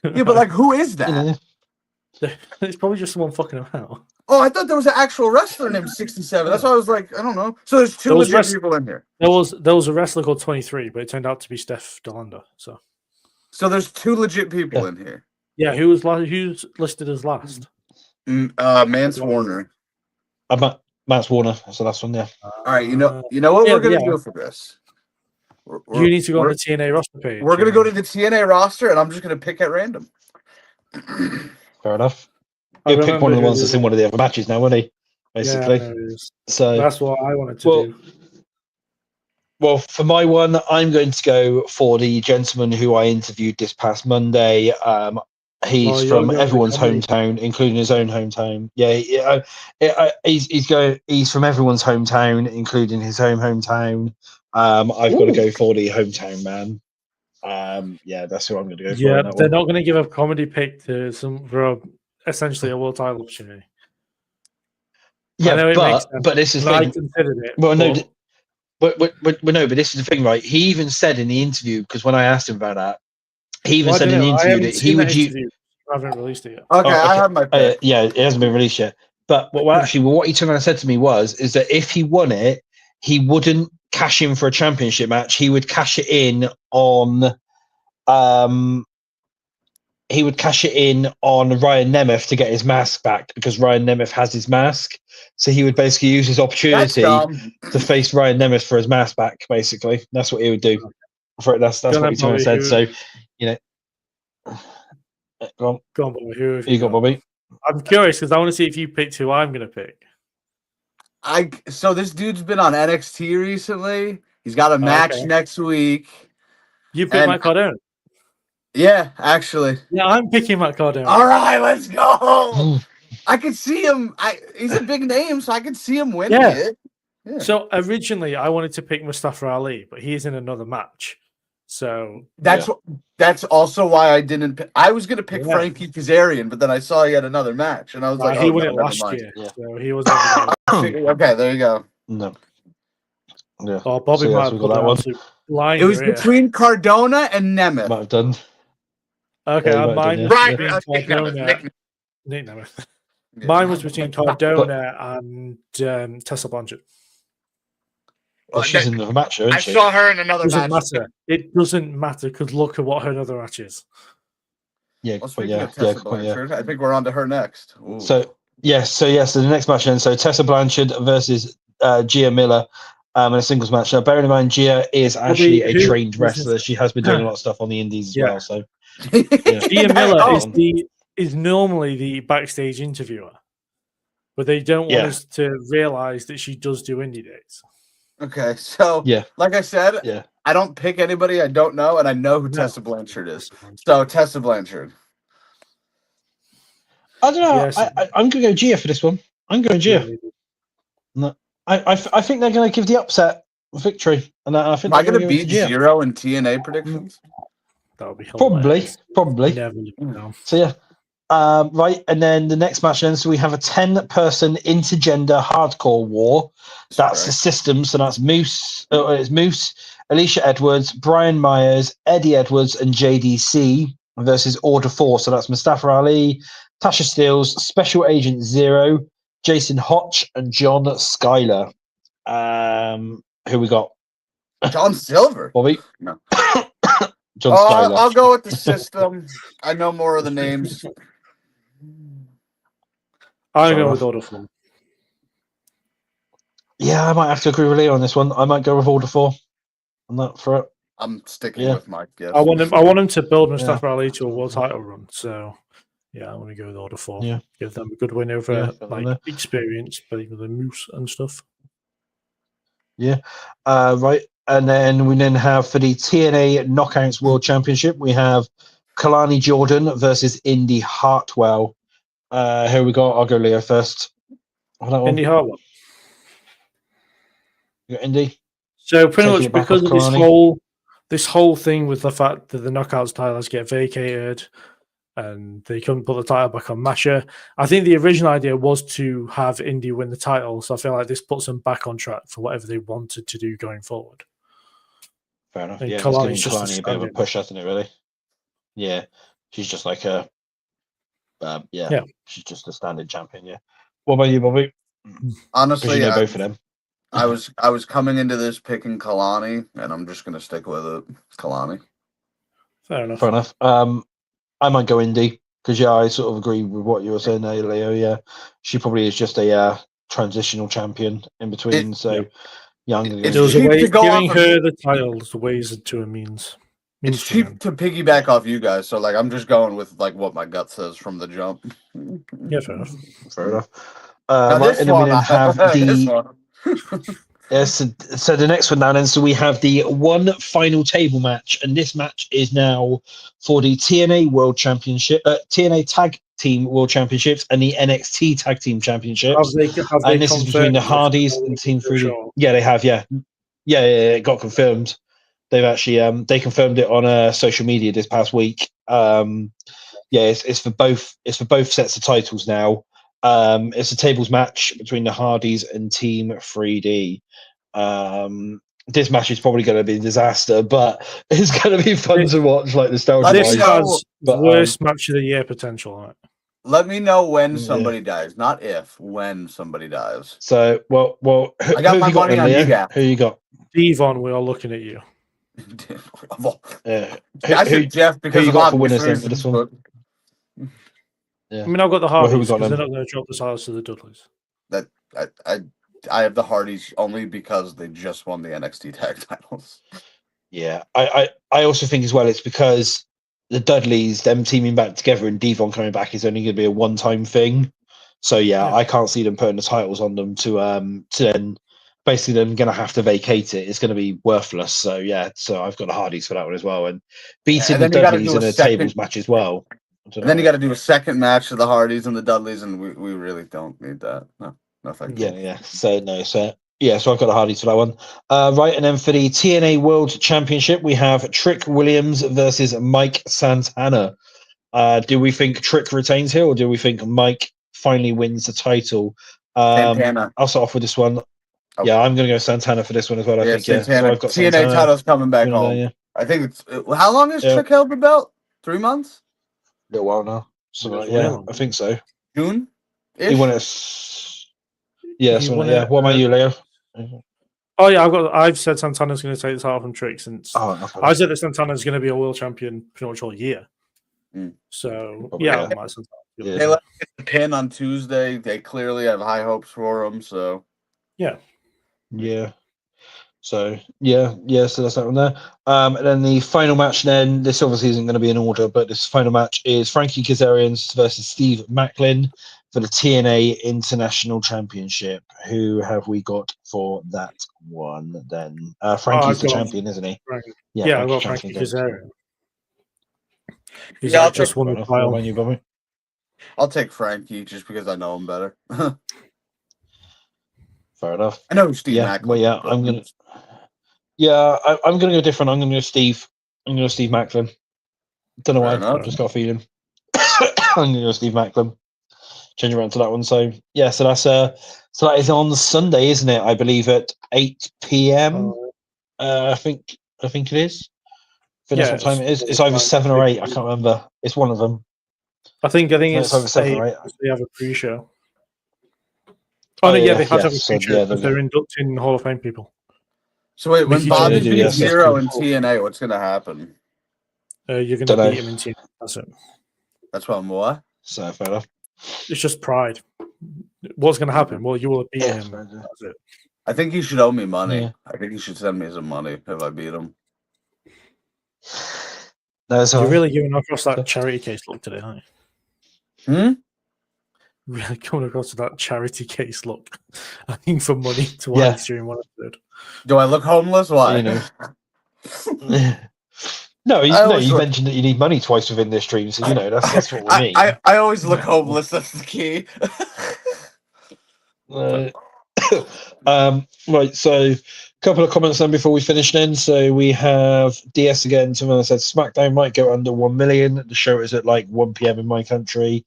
Yeah, but like, who is that? It's probably just someone fucking about. Oh, I thought there was an actual wrestler named 67. That's why I was like, I don't know. So there's two legit people in here. There was a wrestler called 23, but it turned out to be Steph Delander. So there's two legit people in here. Yeah, who's listed as last? Mance Warner. Mance Warner. That's the last one. Yeah. All right. You know what we're gonna do for this. You need to go on the TNA roster page. We're gonna go to the TNA roster, and I'm just gonna pick at random. Fair enough. He'll pick one of the ones that's in one of the other matches now, won't he? Basically. Yeah, so that's what I wanted to do. Well, for my one, I'm going to go for the gentleman who I interviewed this past Monday. He's from everyone's hometown, including his own hometown. Yeah, he's from everyone's hometown, including his hometown. I've got to go for the hometown man. Yeah, that's who I'm going to go for. Yeah, they're not going to give a comedy pick to essentially a world title opportunity. Yeah, but this is I considered it. Well, no, but this is the thing, right? He even said in the interview, because when I asked him about that, he even said in the interview that he would use. I haven't released it yet. Okay, I have my pick. Yeah, it hasn't been released yet. But what he turned around and said to me is that if he won it, he wouldn't cash in for a championship match. He would cash it in on Ryan Nemeth to get his mask back, because Ryan Nemeth has his mask. So he would basically use his opportunity to face Ryan Nemeth for his mask back. Basically, that's what he would do. That's what he told me. Said. So, go on, Bobby. Who have you got, Bobby? I'm curious because I want to see if you picked who I'm going to pick. So this dude's been on NXT recently. He's got a match next week. You picked Matt Cardona. Yeah, actually. Yeah, I'm picking Matt Cardona. All right, let's go. I could see him. He's a big name, so I could see him winning it. Yeah. So originally, I wanted to pick Mustafa Ali, but he's in another match. So that's also why I didn't pick. I was going to pick Frankie Kazarian, but then I saw he had another match, and I was like, he won it last year, so he was. Okay, there you go. No. Yeah. Oh, Bobby might have got that one. It was between Cardona and Nemeth. Might have done. Okay, mine. Mine was between Cardona and Tessa Blanchard. Well, she's in another match, isn't she? I saw her in another match. It doesn't matter because look at what her other match is. Yeah, I think we're on to her next. Ooh. So the next match then. So Tessa Blanchard versus Gia Miller in a singles match. Now, bearing in mind, Gia is actually a trained wrestler. She has been doing a lot of stuff on the indies as well. So Gia Miller is normally the backstage interviewer, but they don't want us to realize that she does do indie dates. Okay, so like I said, I don't pick anybody I don't know, and I know who Tessa Blanchard is. So Tessa Blanchard. I don't know. Yes. I'm going to go Gia for this one. I'm going Gia. No, I think they're going to give the upset victory, and I think. Am I going to beat Zero in TNA predictions? That would be hilarious. Probably. So yeah. Right, and then the next match then, so we have a 10-person intergender hardcore war. That's the system. So that's Moose, Alicia Edwards, Brian Myers, Eddie Edwards, and JDC versus Order 4. So that's Mustafa Ali, Tasha Steelz, Special Agent Zero, Jason Hotch, and John Skyler. Who we got? John Silver. Bobby? No. John Skyler. I'll go with the system. I know more of the names. I go with Order 4. Yeah, I might have to agree with Leo on this one. I might go with Order 4 on that for it. I'm sticking with my guess. I want him to build Mustafa Ali to a world title run. So yeah, I want to go with Order 4. Yeah. Give them a good win over experience, but even the Moose and stuff. Yeah. Right. And then we have for the TNA Knockouts World Championship, we have Kalani Jordan versus Indy Hartwell. Here we go. I'll go Leo first. Indy Hartwell. You got Indy? So pretty much because of this whole thing with the fact that the Knockouts titles get vacated and they couldn't put the title back on Masha. I think the original idea was to have Indy win the title, so I feel like this puts them back on track for whatever they wanted to do going forward. Fair enough. And Yeah, it's giving Kalani's just Kalani a bit of a push, hasn't it? Really? Yeah, she's just like a she's just a standard champion. Yeah. What about you, Bobby? Honestly, you know both of them. I was coming into this picking Kalani, and I'm just gonna stick with it. Kalani. Fair enough. Fair enough. I might go Indy because I sort of agree with what you were saying there, Leo. Yeah, she probably is just a transitional champion in between. I'm going to It's go. There's a cheap way to go giving off her the titles, the ways to a means. It's cheap to piggyback off you guys, so like I'm just going with like what my gut says from the jump. Yeah, fair enough. Fair enough. Right, and then we then have the so the next one now then. So we have the one final table match, and this match is now for the TNA World Championship, TNA Tag Team World Championships, and the NXT Tag Team Championships. And this is between the Hardys and Team 3D. Sure. Yeah, they have. Yeah, it got confirmed. They've actually they confirmed it on social media this past week. It's for both. It's for both sets of titles now. It's a tables match between the Hardys and Team 3D. This match is probably going to be a disaster, but it's going to be fun to watch. Like nostalgia. This has worst match of the year potential on it. Let me know when somebody dies, not if. When somebody dies. So, well, I got my money on you guys. Who you got? Devon, we are looking at you. I said Jeff because you got for winners then for this one? Yeah. I mean, I've got the Hardys because they're not going to drop the titles to the Dudleys. That I have the Hardys only because they just won the NXT tag titles. Yeah, I also think as well it's because the Dudleys, them teaming back together and Devon coming back is only going to be a one-time thing. So yeah, I can't see them putting the titles on them to then basically them going to have to vacate it. It's going to be worthless. So yeah, so I've got the Hardys for that one as well, and beating the Dudleys in a tables match as well. And then you got to do a second match of the Hardys and the Dudleys, and we really don't need that. No, thank you. Yeah. So I've got the Hardys for that one. Right, and then for the TNA World Championship, we have Trick Williams versus Mike Santana. Do we think Trick retains here, or do we think Mike finally wins the title? Santana. I'll start off with this one. Okay. Yeah, I'm going to go Santana for this one as well. I think. Santana. So I've got TNA Santana title's coming back home. I think it's. How long has Trick held the belt? 3 months. A little while now. So I think so. June. He won it. Yeah, What about you, Leo? Oh yeah, I've said Santana's going to take the title from Trick since. I said that Santana's going to be a world champion pretty much all year. So I might Santana. They let him get the pin on Tuesday. They clearly have high hopes for him. So yeah. So so that's that one there. And then the final match. Then this obviously isn't going to be in order, but this final match is Frankie Kazarian versus Steve Macklin for the TNA International Championship. Who have we got for that one? Then Frankie's the champion, isn't he? Frankie. Yeah, I've got Frankie Kazarian. He's just won the title. I'll take Frankie just because I know him better. Fair enough. I know Steve Macklin. Well, I'm gonna. Yeah, I'm gonna go different. I'm gonna go Steve. I'm gonna go Steve Macklin. Don't know why. I've just got a feeling. I'm gonna go Steve Macklin. Change around to that one. So that is on Sunday, isn't it? I believe at 8 p.m. I think it is. I think that's what time it is. It's either 7 or 8. I can't remember. It's one of them. I think it's over 7 or 8. They have a pre-show. They have a pre-show because they're inducting Hall of Fame people. So wait, when Bobby beats Zero in TNA, what's going to happen? You're going to beat him in TNA. That's it. That's what? So fair enough. It's just pride. What's going to happen? Well, you will beat him. That's it. I think he should owe me money. Yeah. I think he should send me some money if I beat him. You're really giving across that charity case look today, aren't you? Really coming across to that charity case look. I think for money to watch during one episode. Do I look homeless? Why? No, you mentioned that you need money twice within this stream, so that's what we mean. I always look homeless. That's the key. Right, so Couple of comments then before we finish then. So we have DS again. Someone said SmackDown might go under 1 million. The show is at like 1 p.m. in my country.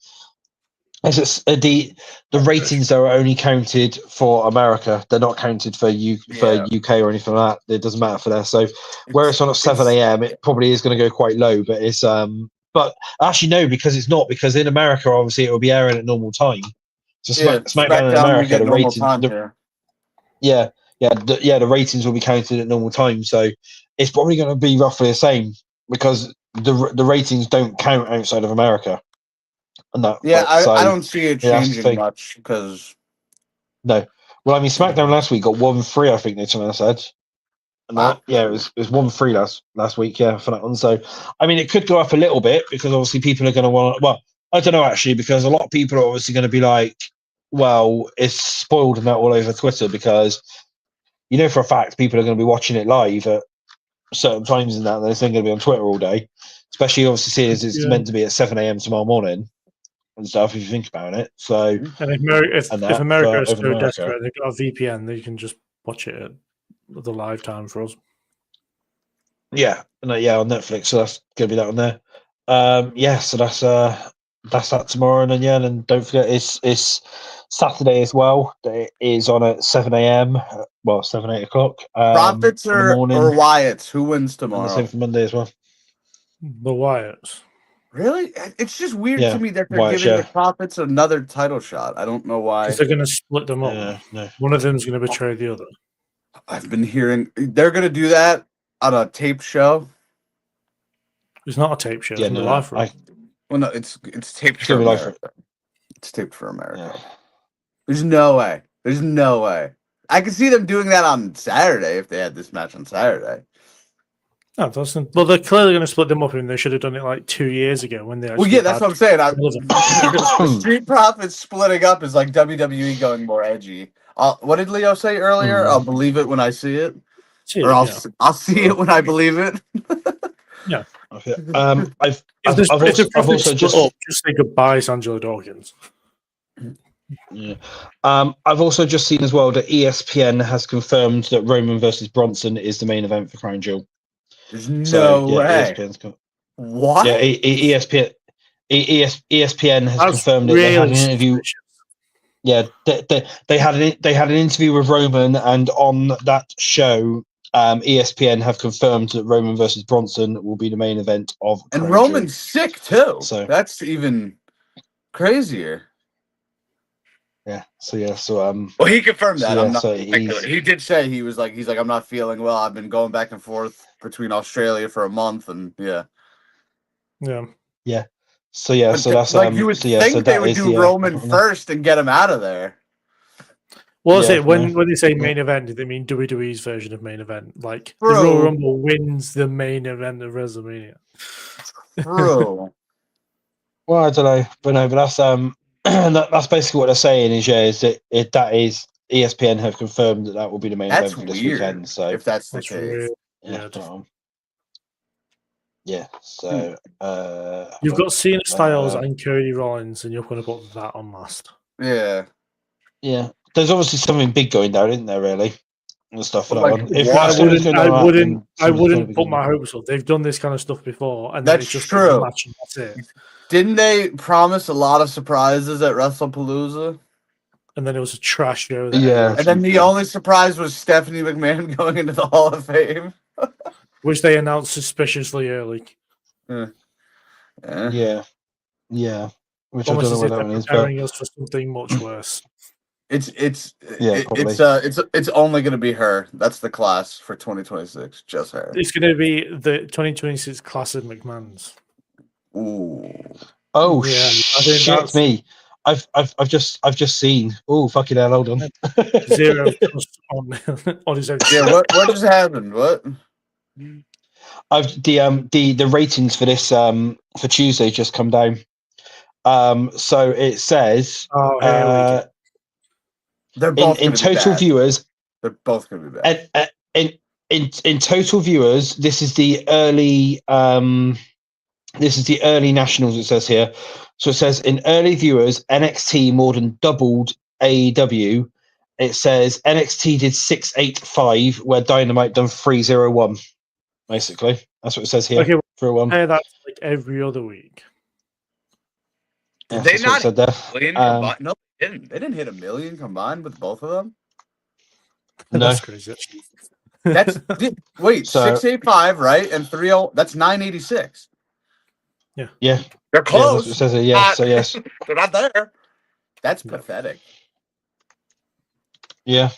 The ratings are only counted for America. They're not counted for UK or anything like that. It doesn't matter for there. So where it's on at 7 a.m., it probably is going to go quite low. But it's but actually no, because it's not, because in America obviously it will be airing at normal time. So SmackDown in America, the ratings, the ratings will be counted at normal time. So it's probably going to be roughly the same because the ratings don't count outside of America. And that, I don't see it changing much because no. Well, I mean, SmackDown last week got 1-3. I think they said. And wow. It was 1-3 last week. Yeah, for that one. So, I mean, it could go up a little bit because obviously people are going to want. Well, I don't know actually, because a lot of people are obviously going to be like, "Well, it's spoiled and that all over Twitter," because you know for a fact people are going to be watching it live at certain times and that. And they're going to be on Twitter all day, especially obviously seeing as it's meant to be at 7 a.m. tomorrow morning. And stuff, if you think about it. So, and if America is so desperate, they've got a VPN, they can just watch it at the live time for us. Yeah, on Netflix. So that's gonna be that on there. So that's that tomorrow, and then don't forget it's Saturday as well. It is on at 7 a.m. Well, 8 o'clock. Profits or Wyatts? Who wins tomorrow? And the same for Monday as well. The Wyatts. Really? It's just weird to me that they're giving the Profits another title shot. I don't know why. Because they're going to split them up. No. One of them's going to betray the other. I've been hearing they're going to do that on a tape show. It's not a tape show. It's live for well, no, it's taped for America. It's taped for America. Yeah. There's no way. I could see them doing that on Saturday if they had this match on Saturday. No, well, they're clearly going to split them up, and they should have done it like 2 years ago when they. Well, yeah, that's what I'm saying. The Street Profits splitting up is like WWE going more edgy. What did Leo say earlier? I'll believe it when I see it, I'll see it when I believe it. Yeah. Okay. I've also just say goodbye, Angelo Dawkins. Yeah. I've also just seen as well that ESPN has confirmed that Roman versus Bronson is the main event for Crown Jewel. There's no way. What? Yeah, ESPN has confirmed it. They had an interview. Yeah, they had an interview with Roman, and on that show, ESPN have confirmed that Roman versus Bronson will be the main event of. And Roman's sick too. So that's even crazier. Yeah. So well, he confirmed that. He did say he's like I'm not feeling well. I've been going back and forth between Australia for a month, and yeah. So that's like you would think they would do Roman first and get him out of there. Well, is it when they say main event? Do they mean WWE's version of main event? Like the Royal Rumble wins the main event of WrestleMania. True. Well, I don't know, but that's that's basically what they're saying is that is ESPN have confirmed that will be the main event for this weekend. So if that's the case, So you've got Cena, Styles, and Cody Rollins, and you're going to put that on last. Yeah. There's obviously something big going down, isn't there? Really, and stuff for that one. I wouldn't put my hopes up. They've done this kind of stuff before, and that's just true. Match and that's it. Didn't they promise a lot of surprises at WrestlePalooza? And then it was a trash show. Yeah. And then the only surprise was Stephanie McMahon going into the Hall of Fame. Which they announced suspiciously early. Yeah. Which almost I don't know what that one is, preparing us for something much worse. It's only going to be her. That's the class for 2026. Just her. It's going to be the 2026 class of McMahon's. Ooh. Oh yeah, shit me. I've just seen. Oh fucking hell! Hold on. Zero on his own. Yeah, what just happened? What? The ratings for this for Tuesday just come down. So it says they're both in total viewers. They're both going to be bad. In total viewers, this is the early nationals. It says here. So it says in early viewers, NXT more than doubled AEW, it says NXT did 685, where Dynamite done 301. Basically, that's what it says here. Okay, 301. Hey, that's like every other week. Yeah, Did they that's what it not said there. million combined? No, they didn't. They didn't hit 1 million combined with both of them. No. That's crazy. That's wait, So- 685, right? And 30. That's 986. Yeah, They're yeah, close. that's what it says here. Yeah, so yes, They're not there. That's No. pathetic. yeah.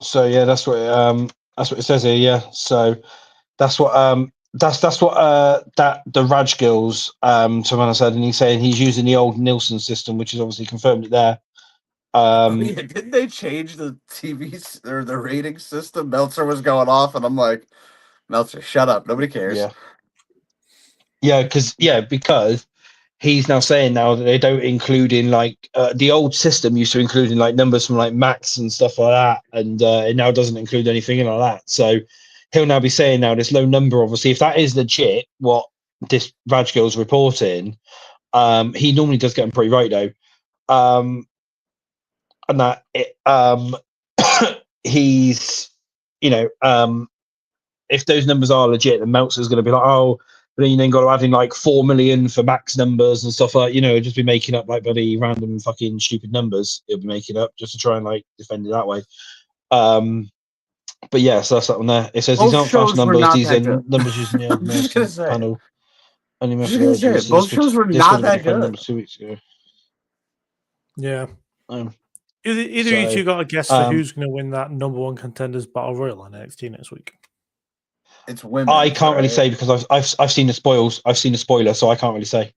So yeah, that's what it says here. Yeah, so that's what that's what that the Raj Gills Tawana said, and he's saying he's using the old Nielsen system, which is obviously confirmed it there. Didn't they change the TV or the rating system? Meltzer was going off, and I'm like, Meltzer, shut up. Nobody cares. Yeah, because he's now saying now that they don't include in like the old system used to include in like numbers from like Max and stuff like that, and it now doesn't include anything like that. So he'll now be saying now this low number, obviously, if that is legit, what this Raj Gill's reporting, he normally does get them pretty right though. And that he's, if those numbers are legit, then Meltzer's going to be like, oh, but then you then got to add in like 4 million for Max numbers and stuff like, just be making up like bloody random fucking stupid numbers. He'll be making up just to try and like defend it that way. But yeah, so that's that one there. It says these aren't fast numbers. These are numbers using the I'm just gonna say. panel. Both shows were not that good. 2 weeks ago. Yeah. Um, Either so, you two got a guess for who's going to win that number one contenders battle royal on NXT next week? It's women. I can't really say because I've seen the spoils. I've seen the spoiler, so I can't really say.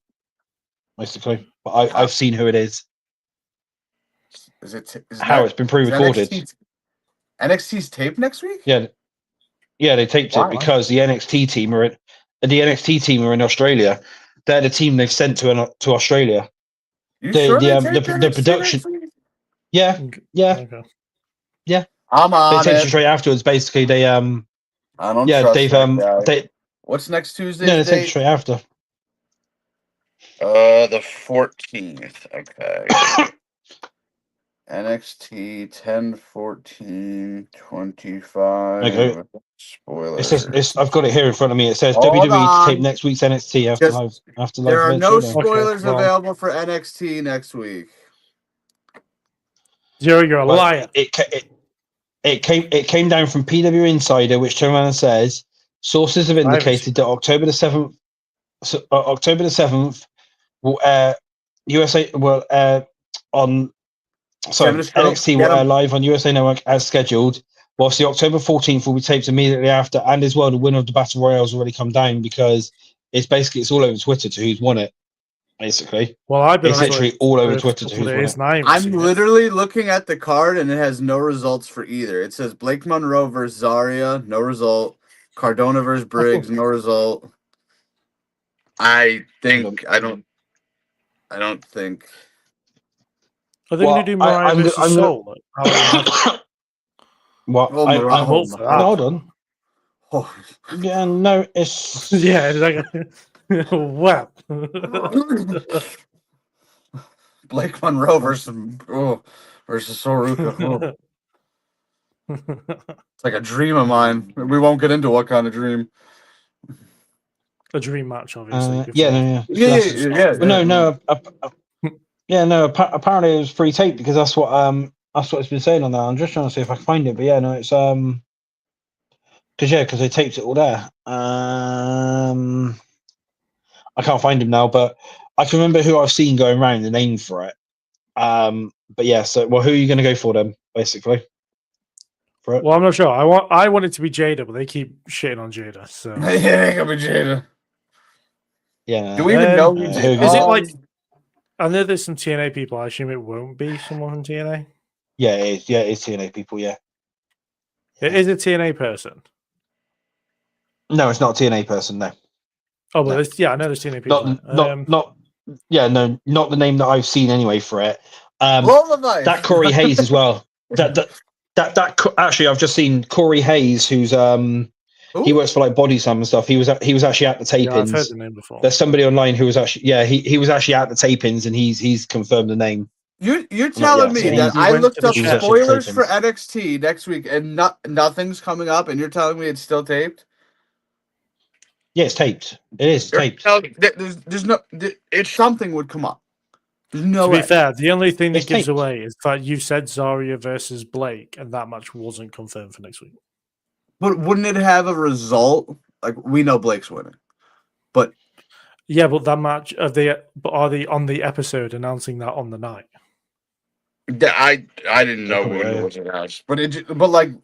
Basically, but I've seen who it is. Is how it's been pre-recorded? NXT's taped next week? Yeah, they taped it because the NXT team are in Australia. They're the team they've sent to Australia. The production. Yeah. Okay. Yeah. I'm on they it. Straight afterwards. Basically, they I don't trust they've that guy. they. What's next Tuesday? No, they take straight after. The 14th. Okay. NXT 10/14/25. Okay. Spoiler. It says I've got it here in front of me. It says WWE to tape next week's NXT after live. There are no show. spoilers available for NXT next week. Zero, you're a liar. It came down from PW Insider, which turned around and says sources have indicated that October the 7th will USA will on NXT will air live on USA Network as scheduled, whilst the October 14th will be taped immediately after, and as well the winner of the Battle Royale has already come down because it's all over Twitter to who's won it. Basically, it's literally all over Twitter to who's won it. I'm literally looking at the card and it has no results for either. It says Blake Monroe versus Zarya, no result. Cardona versus Briggs, no result. I don't think. Are they going to do Mariah versus Soul? What? Hold on. Oh. Yeah, no, it's yeah, it's like wow. Blake Monroe versus Soruka. It's like a dream of mine. We won't get into what kind of dream. A dream match, obviously. Apparently it was free tape because that's what it's been saying on that. I'm just trying to see if I can find it, but yeah, no, it's because they taped it all there. I can't find him now, but I can remember who I've seen going around the name for it. But yeah, so who are you going to go for then, basically? For it? Well, I'm not sure. I want it to be Jada, but they keep shitting on Jada. So yeah, it could be Jada. Yeah. Do we even know who is it like? I know there's some TNA people. I assume it won't be someone from TNA. Yeah, it is. Yeah, it's TNA people. Yeah. It is a TNA person. No, it's not a TNA person. No. Oh, but I know there's TNA people. Not the name that I've seen anyway for it. That Corey Hayes as well. That actually, I've just seen Corey Hayes, who's he works for like Body Slam and stuff. He was actually at the tapings. Yeah, I've heard the name before. There's somebody online who was actually he was actually at the tapings and he's confirmed the name You're telling me that You I went looked to the up chat. spoilers for NXT next week and nothing's coming up, and you're telling me it's still taped? Yeah, it's taped. It is taped. There's no. It's something would come up. There's no To way. be fair, the only thing that It's gives taped. away is that you said Zarya versus Blake, and that match wasn't confirmed for next week. But wouldn't it have a result? Like, we know Blake's winning, but Yeah, but that match are they on the episode announcing that on the night? I didn't know when it was announced. But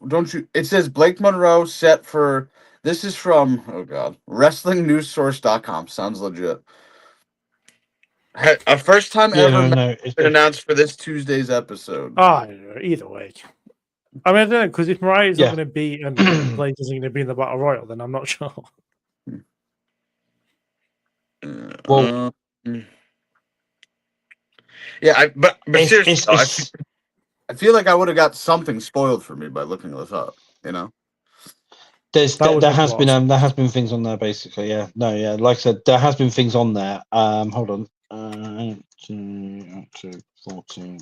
don't you? It says Blake Monroe set for. This is from WrestlingNewsSource.com. Sounds legit. A first time ever been announced for this Tuesday's episode. Either way. I mean, I don't know, because if Mariah's not going to be and Blake isn't going to be in the Battle Royal, then I'm not sure. Well, yeah, but seriously, I feel like I would have got something spoiled for me by looking this up. You know, there has been things on there basically. Yeah, no, yeah, like I said, there has been things on there. Hold on, 14, 20.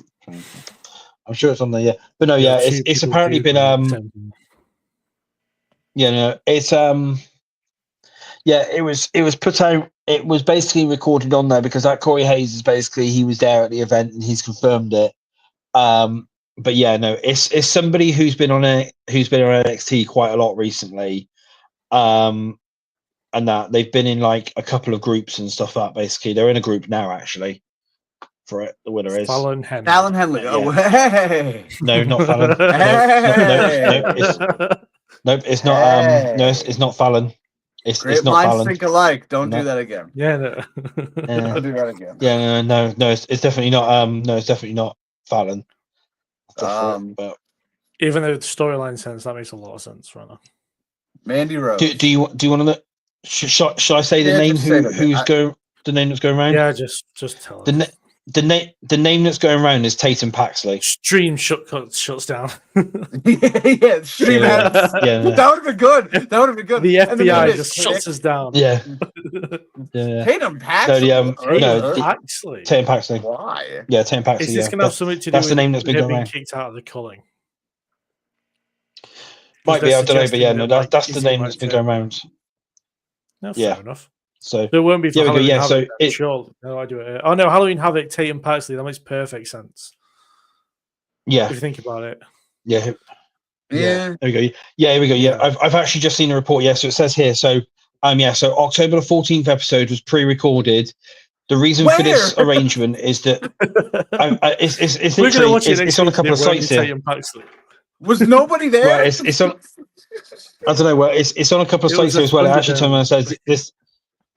I'm sure it's on there. Yeah, but no, yeah, it's apparently been yeah, no, it's yeah, it was put out. It was basically recorded on there because that Corey Hayes is basically he was there at the event and he's confirmed it. But yeah, no, it's somebody who's been on NXT quite a lot recently, and that they've been in like a couple of groups and stuff. That basically they're in a group now actually. For it, the winner is Fallon Henley. Fallon Henley. Yeah. Oh, hey! No, not Fallon. Nope, it's not. No, it's not Fallon. It's not Fallon. Think alike. Don't do that again. Yeah, no. Don't do that again. Yeah, no, it's definitely not. No, it's definitely not Fallon. But even though the storyline sense, that makes a lot of sense right now. Mandy Rose. Do you want to know? Shall I say the name who's going? The name that's going around? Yeah, just tell us. The name that's going around is Tatum Paxley. Stream shuts down. yeah, stream ends. Yeah. That would have been good. That would have been good. The FBI just shuts us down. Yeah. Yeah. Tatum Paxley. Paxley. Tatum Paxley. Why? Yeah, Tatum Paxley. Is this going to have something to do that's with the name that's been going being around. kicked out of the culling? Might be, I don't know, but yeah, no, that's the name that's been going around. No, fair enough. So there won't be for Halloween Havoc. So sure, no, I do it. Oh no, Halloween Havoc, Tatum Paxley. That makes perfect sense. Yeah, if you think about it. Yeah. There we go. Yeah, here we go. Yeah, I've actually just seen a report. Yeah, so it says here. So so October the 14th episode was pre-recorded. The reason for this arrangement is that it's literally it's on a couple of sites here. Was nobody there? Well, it's on. I don't know. Well, it's on a couple of sites here as well. It actually turns around and says this.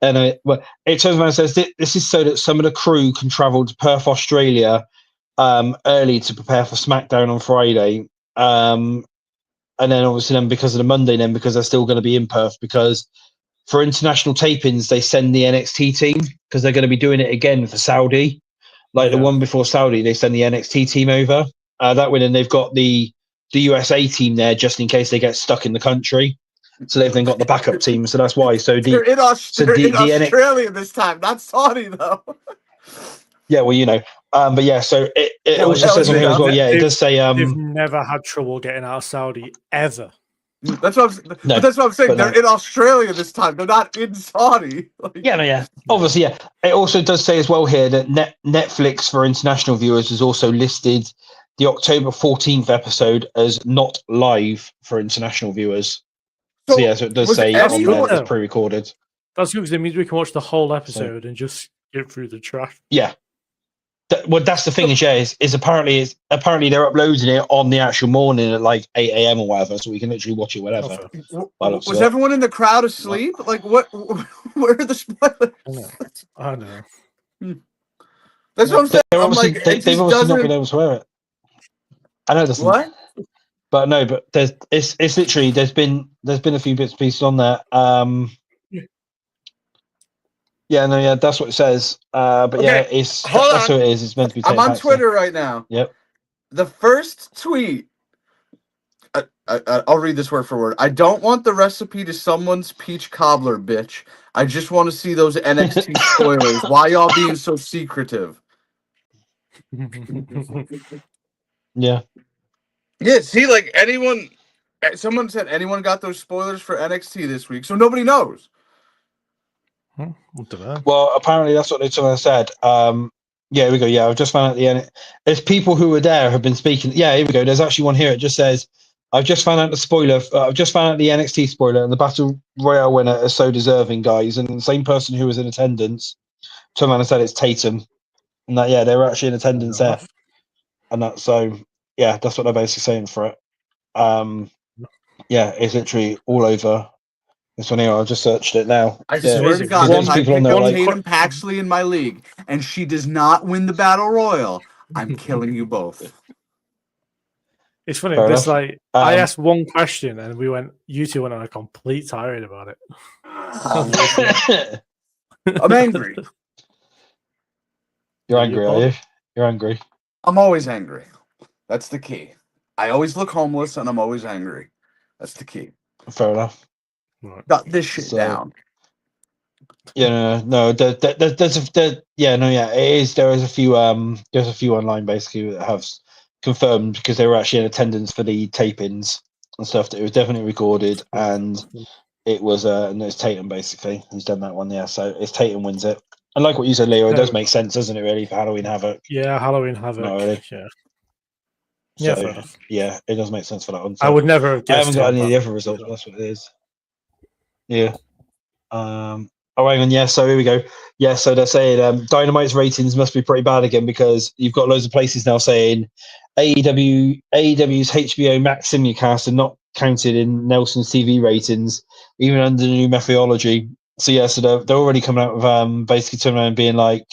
And well, it turns around and says this is so that some of the crew can travel to Perth, Australia, early to prepare for SmackDown on Friday. And then obviously because of the Monday, because they're still going to be in Perth, because for international tapings they send the NXT team because they're going to be doing it again for Saudi, the one before Saudi. They send the NXT team over that way, and they've got the USA team there just in case they get stuck in the country. So they've then got the backup team. So that's why. So they're in Australia this time, not Saudi though. Yeah, well, but yeah. So it also says on here as well. Yeah, it does say they've never had trouble getting out of Saudi ever. That's what I'm saying. They're in Australia this time. They're not in Saudi. Obviously, yeah. It also does say as well here that Netflix for international viewers has also listed the October 14th episode as not live for international viewers. So it does say on there it's pre-recorded. That's good because it means we can watch the whole episode and just get through the trash. Yeah. Well, that's the thing is apparently they're uploading it on the actual morning at 8 a.m. or whatever, so we can literally watch it whenever. Was everyone in the crowd asleep? What? Where are the spoilers? I know. That's what I'm saying. They've obviously not been able to wear it. I know this. What? But no, but it's literally there's been a few bits and pieces on there. That's what it says. But that's what it is. It's meant to be. I'm on Twitter right now. Yep. The first tweet. I'll read this word for word. I don't want the recipe to someone's peach cobbler, bitch. I just want to see those NXT spoilers. Why y'all being so secretive? Yeah. Yeah, see, like someone said anyone got those spoilers for NXT this week, so nobody knows. Well, apparently that's what they said. Yeah, here we go. Yeah, I've just found out the end. There's people who were there have been speaking. Yeah, here we go. There's actually one here. It just says, I've just found out the spoiler. I've just found out the NXT spoiler, and the Battle Royale winner is so deserving, guys. And the same person who was in attendance turned around and said it's Tatum. And that, yeah, they were actually in attendance there. And that, so, yeah, that's what they're basically saying for it. Yeah, it's literally all over. This one here, I just searched it now. I swear to God, Once if I people on pick there up like Tatum Paxley in my league and she does not win the Battle Royal, I'm killing you both. It's funny. Fair This enough. like I asked one question and you two went on a complete tirade about it. I'm angry. You're angry, are you? You're angry. I'm always angry. That's the key. I always look homeless and I'm always angry. That's the key. Fair enough. Got this shit down. Yeah, no. It is. There is a few. There's a few online basically that have confirmed because they were actually in attendance for the tapings and stuff. That it was definitely recorded, and it was. And it's Tatum basically who's done that one. Yeah, so it's Tatum wins it. And like what you said, Leo, it does make sense, doesn't it? Really, for Halloween Havoc. Yeah, Halloween Havoc. Not really. Yeah. So, fair enough. Yeah, it does make sense for that one. So I would never have guessed. I haven't got any of the other results, but that's what it is. Yeah. Oh, hang on. Yeah, so here we go. Yeah, so they're saying Dynamite's ratings must be pretty bad again because you've got loads of places now saying AEW's HBO Max simulcast are not counted in Nelson's TV ratings, even under the new methodology. So yeah, so they're already coming out with basically turning around and being like,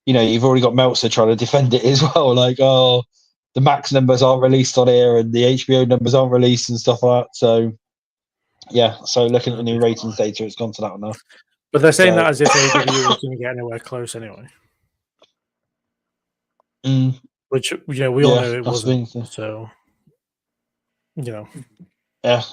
you know, you've already got Meltzer trying to defend it as well, like, oh, the Max numbers aren't released on here and the HBO numbers aren't released and stuff like that. So yeah, so looking at the new ratings data, it's gone to that one now. But they're saying that as if AEW was going to get anywhere close anyway. Which, you know, we all know it wasn't. So, you know. Yeah.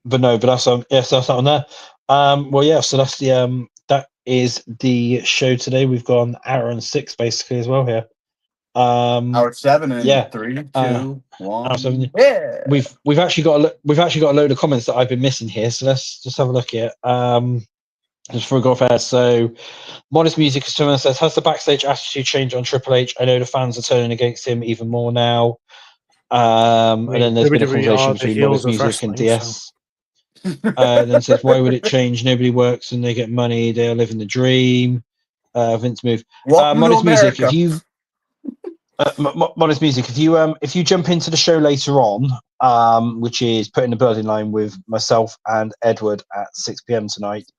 But no, but that's yes, that's that one there. Well, yeah, so that's the that is the show today. We've gone hour and 6 basically as well here. Hour 7 and 3, 2, 1. Yeah. We've actually got a load of comments that I've been missing here, so let's just have a look here. Just before we go off air, so Modest Music says, has the backstage attitude changed on Triple H? I know the fans are turning against him even more now. And then there's been a conversation between Modest Music and DS. Then it says, why would it change? Nobody works and they get money. They are living the dream. Vince move. Modest Music, if you Modest Music, if you jump into the show later on, which is Putting the Blood in Line with myself and Edward at 6 p.m. tonight,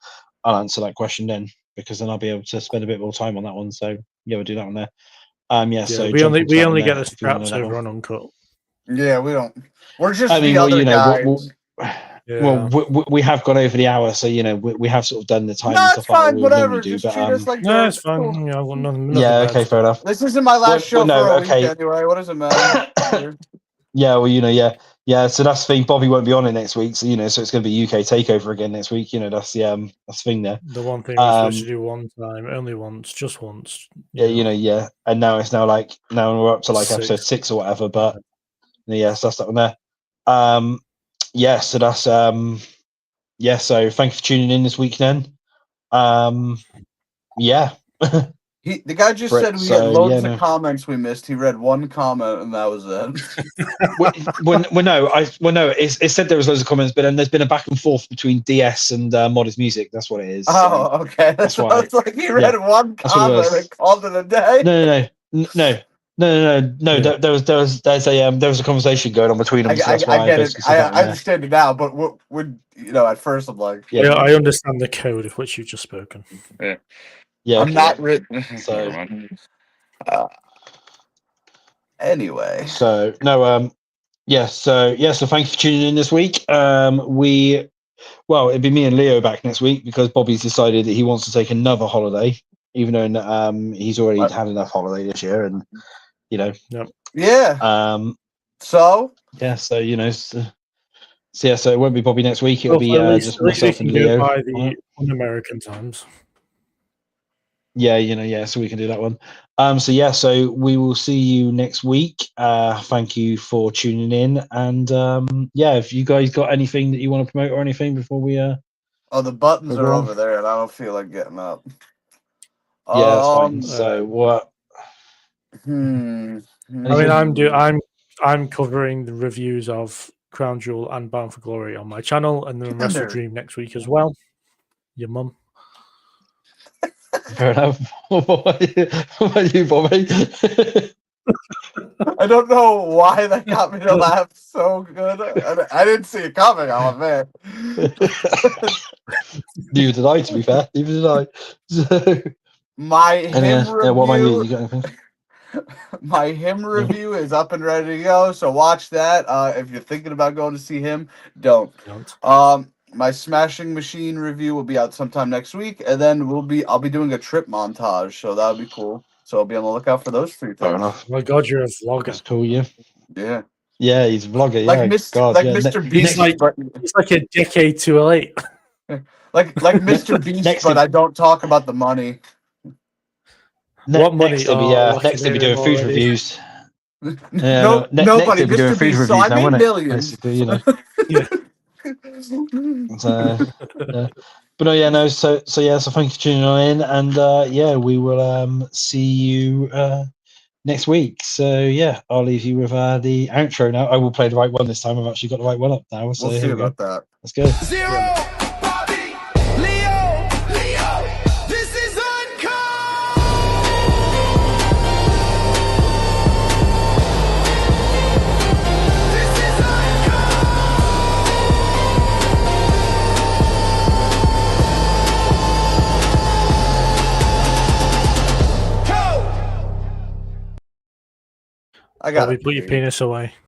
I'll answer that question then, because then I'll be able to spend a bit more time on that one. So yeah, we'll do that one there. So we only get the scraps over on Uncut. Yeah, we don't. We're just guys. We have gone over the hour, so you know we have sort of done the time. No, and it's stuff fine. like Whatever. Do, just but, treat us like no, it's fine. Yeah, okay, fair enough. This isn't my last show for a week anyway. What does it matter? Yeah, well, you know, yeah. So that's the thing. Bobby won't be on it next week, so you know, so it's going to be UK Takeover again next week. You know, that's the thing there. The one thing we're supposed to do one time, only once, just once. Yeah, you know, yeah. And now it's now we're up to like episode 6 or whatever. But yeah, so that's that one there. Yeah, so that's yeah. So thank you for tuning in this week. Then, yeah. The guy just said we had loads of comments we missed. He read one comment and that was it. No. It said there was loads of comments, but then there's been a back and forth between DS and Modest Music. That's what it is. Oh, okay. That's why. It's like he read one comment and called it a day. No. There was a conversation going on between them. I get it. I understand it now, but when at first I'm like, yeah, I understand the code of which you've just spoken. Yeah. Yeah, I'm not written. So, anyway. So no, So thank you for tuning in this week. It'd be me and Leo back next week because Bobby's decided that he wants to take another holiday, even though he's already had enough holiday this year, and you know. Yep. Yeah. So. Yeah. So you know. So it won't be Bobby next week. It'll be just myself and Leo. By the un-American times. Yeah, so we can do that one. So we will see you next week. Thank you for tuning in, and if you guys got anything that you want to promote or anything before we Oh, the buttons are on. over there, and I don't feel like getting up. Yeah, that's fine. So what? I mean, I'm covering the reviews of Crown Jewel and Bound for Glory on my channel, and then Wrestle Dream next week as well. Your mum. Fair enough. What about you, Bobby? I don't know why that got me to laugh so good. I didn't see it coming, I'll admit. Neither did I, to be fair. Neither did I. So, my hymn review. What about you? You got anything? My hymn review is up and ready to go, so watch that. If you're thinking about going to see him, don't. My Smashing Machine review will be out sometime next week, and then I'll be doing a trip montage, so that'll be cool. So I'll be on the lookout for those 3 things. Fair enough. Oh my God, you're a vlogger. That's cool, yeah. Yeah. Yeah, he's a vlogger. Like yeah, Mr. Beast. He's like a decade too late. like Mr. Beast, but I don't talk about the money. What money? Next to be doing food reviews. Nobody. Mr. Beast. So I made millions. Basically, you know. Yeah. But no. So thank you for tuning in, and we will see you next week. So I'll leave you with the outro now. I will play the right one this time. I've actually got the right one up now. So we'll see about that. Let's go. Zero, Bobby, Leo, this is Uncut. This is Uncut. I got Bobby, put your penis away.